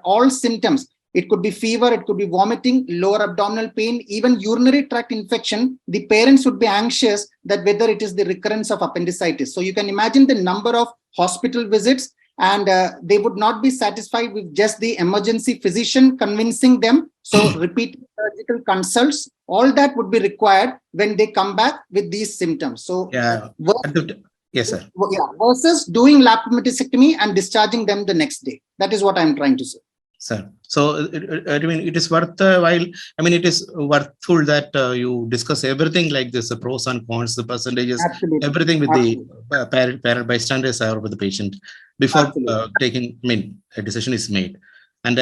all symptoms. It could be fever, it could be vomiting, lower abdominal pain, even urinary tract infection. The parents would be anxious that whether it is the recurrence of appendicitis. So you can imagine the number of hospital visits, and they would not be satisfied with just the emergency physician convincing them. So repeat surgical consults, all that would be required when they come back with these symptoms. So yes, sir. Versus doing laparoscopy and discharging them the next day. That is what I'm trying to say. Sir, so I mean, it is worthwhile. I mean, it is worthful that you discuss everything like this, the pros and cons, the percentages, absolutely, everything with the parent bystanders or with the patient before taking. I mean, a decision is made, and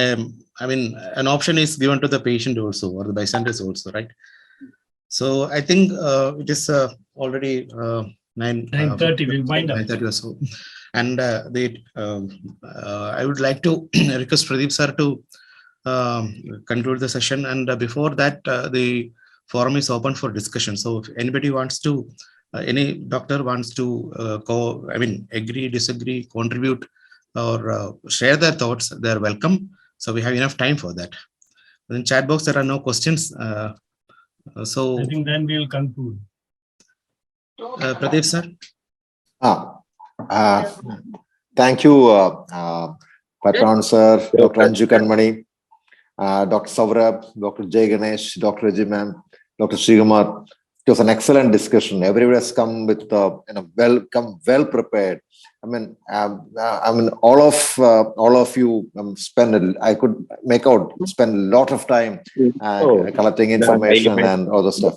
I mean, an option is given to the patient also or the bystanders also, right? So I think it is already 9:30. We'll wind up. 9:30 or so. And I would like to request Pradeep sir to conclude the session. And before that, the forum is open for discussion. So if anybody wants to, any doctor wants to agree, disagree, contribute, or share their thoughts, they're welcome. So we have enough time for that. In chat box, there are no questions. So I think then we'll conclude. Pradeep sir. Thank you, Patron sir, Dr. Anju.K.Kanmani, Dr. Saurabh, Dr. Jaiganesh, Dr. Regi ma'am, Dr. Sreekumar. It was an excellent discussion. Everybody has come with well prepared. I mean, all of you I could make out spend a lot of time collecting information and all the stuff.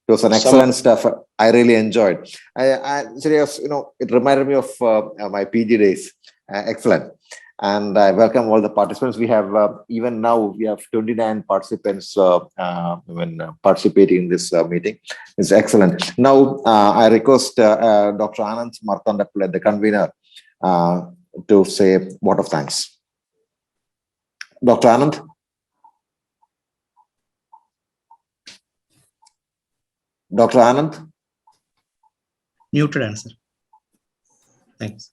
It was an excellent stuff. I really enjoyed. Serious, it reminded me of my PG days. Excellent. And I welcome all the participants. We have, even now, we have 29 participants participating in this meeting. It's excellent. Now, I request Dr. Ananthapuri, the convener, to say a word of thanks. Dr. Ananth? Dr. Ananth? Muted answer. Thanks.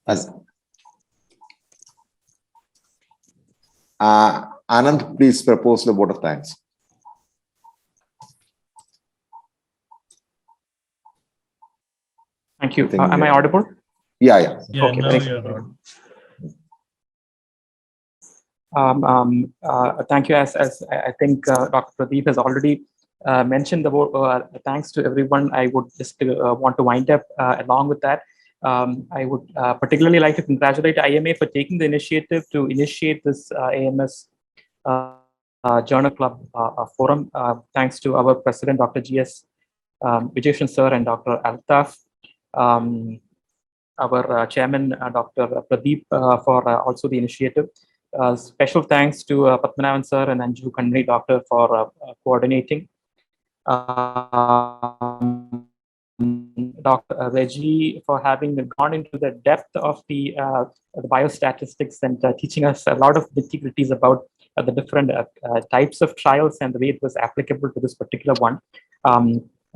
Ananth, please propose the vote of thanks. Thank you. Am I audible? Yeah. Okay, now you're audible. Thank you. As I think Dr. Pradeep has already mentioned the word, thanks to everyone. I would just want to wind up along with that. I would particularly like to congratulate IMA for taking the initiative to initiate this AMS Journal Club forum. Thanks to our president, Dr. G.S. Vijayeshan sir and Dr. Altaf, our chairman, Dr. Pradeep, for also the initiative. Special thanks to Padmanabhan sir and Anju.K.Kanmani doctor for coordinating. Dr. Regi for having gone into the depth of the biostatistics and teaching us a lot of nitty-gritties about the different types of trials and the way it was applicable to this particular one.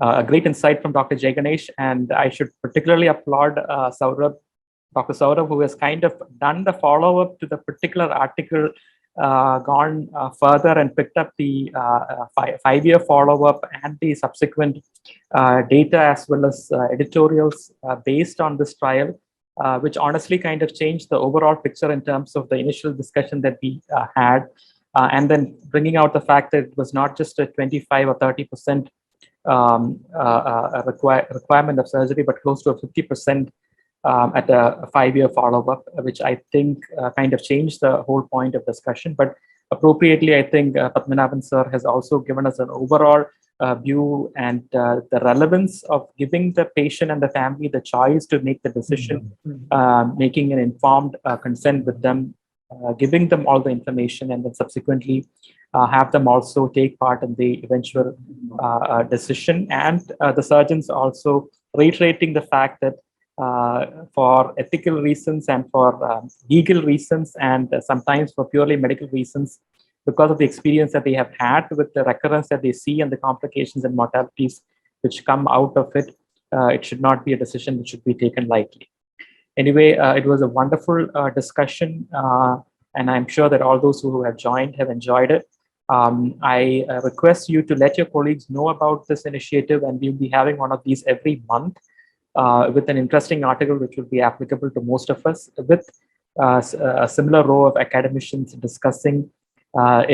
A great insight from Dr. Jaiganesh, and I should particularly applaud Saurabh, Dr. Saurabh, who has kind of done the follow-up to the particular article, gone further and picked up the five-year follow-up and the subsequent data as well as editorials based on this trial, which honestly kind of changed the overall picture in terms of the initial discussion that we had, and then bringing out the fact that it was not just a 25 or 30% requirement of surgery, but close to a 50% at a 5-year follow-up, which I think kind of changed the whole point of discussion. But appropriately, I think Padmanabhan sir has also given us an overall view and the relevance of giving the patient and the family the choice to make the decision, making an informed consent with them, giving them all the information, and then subsequently have them also take part in the eventual decision. And the surgeons also reiterating the fact that for ethical reasons and for legal reasons and sometimes for purely medical reasons, because of the experience that they have had with the recurrence that they see and the complications and mortalities which come out of it, it should not be a decision which should be taken lightly. Anyway, it was a wonderful discussion, and I'm sure that all those who have joined have enjoyed it. I request you to let your colleagues know about this initiative, and we'll be having one of these every month with an interesting article which will be applicable to most of us, with a similar row of academicians discussing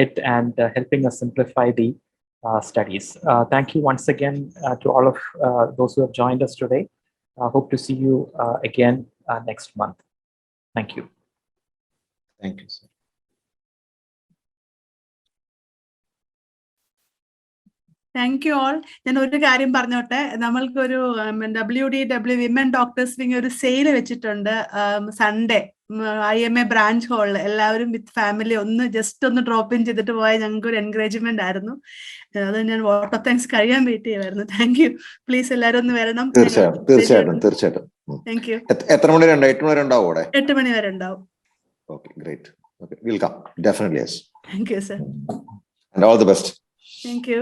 it and helping us simplify the studies. Thank you once again to all of those who have joined us today. Hope to see you again next month. Thank you. Thank you, sir. Thank you all. ഞാൻ ഒരു കാര്യം പറഞ്ഞോട്ടെ, നമ്മൾക്കൊരു WDW women doctors wing ഒരു sale വെച്ചിട്ടുണ്ട് Sunday IMA branch ഹാളിൽ. എല്ലാവരും with family ഒന്ന് ജസ്റ്റ് ഒന്ന് ഡ്രോപ്പ് ഇൻ ചെയ്തിട്ട് പോയാൽ ഞങ്ങൾക്ക് ഒരു എൻകറേജ്മെന്റ് ആയിരുന്നു. അത് ഞാൻ വോട്ട് ഓഫ് താങ്ക്സ് കഴിയാൻ വെയിറ്റ് ചെയ്യുമായിരുന്നു. Thank you. പ്ലീസ് എല്ലാവരും ഒന്ന് വരണം. തീർച്ചയായിട്ടും. Thank you. എത്ര മണി വരെ 8 മണി വരെ ഉണ്ടാവും അവിടെ? 8 മണി വരെ ഉണ്ടാവും. Okay, great. Okay, we'll come. Definitely, yes. Thank you, sir. And all the best. Thank you.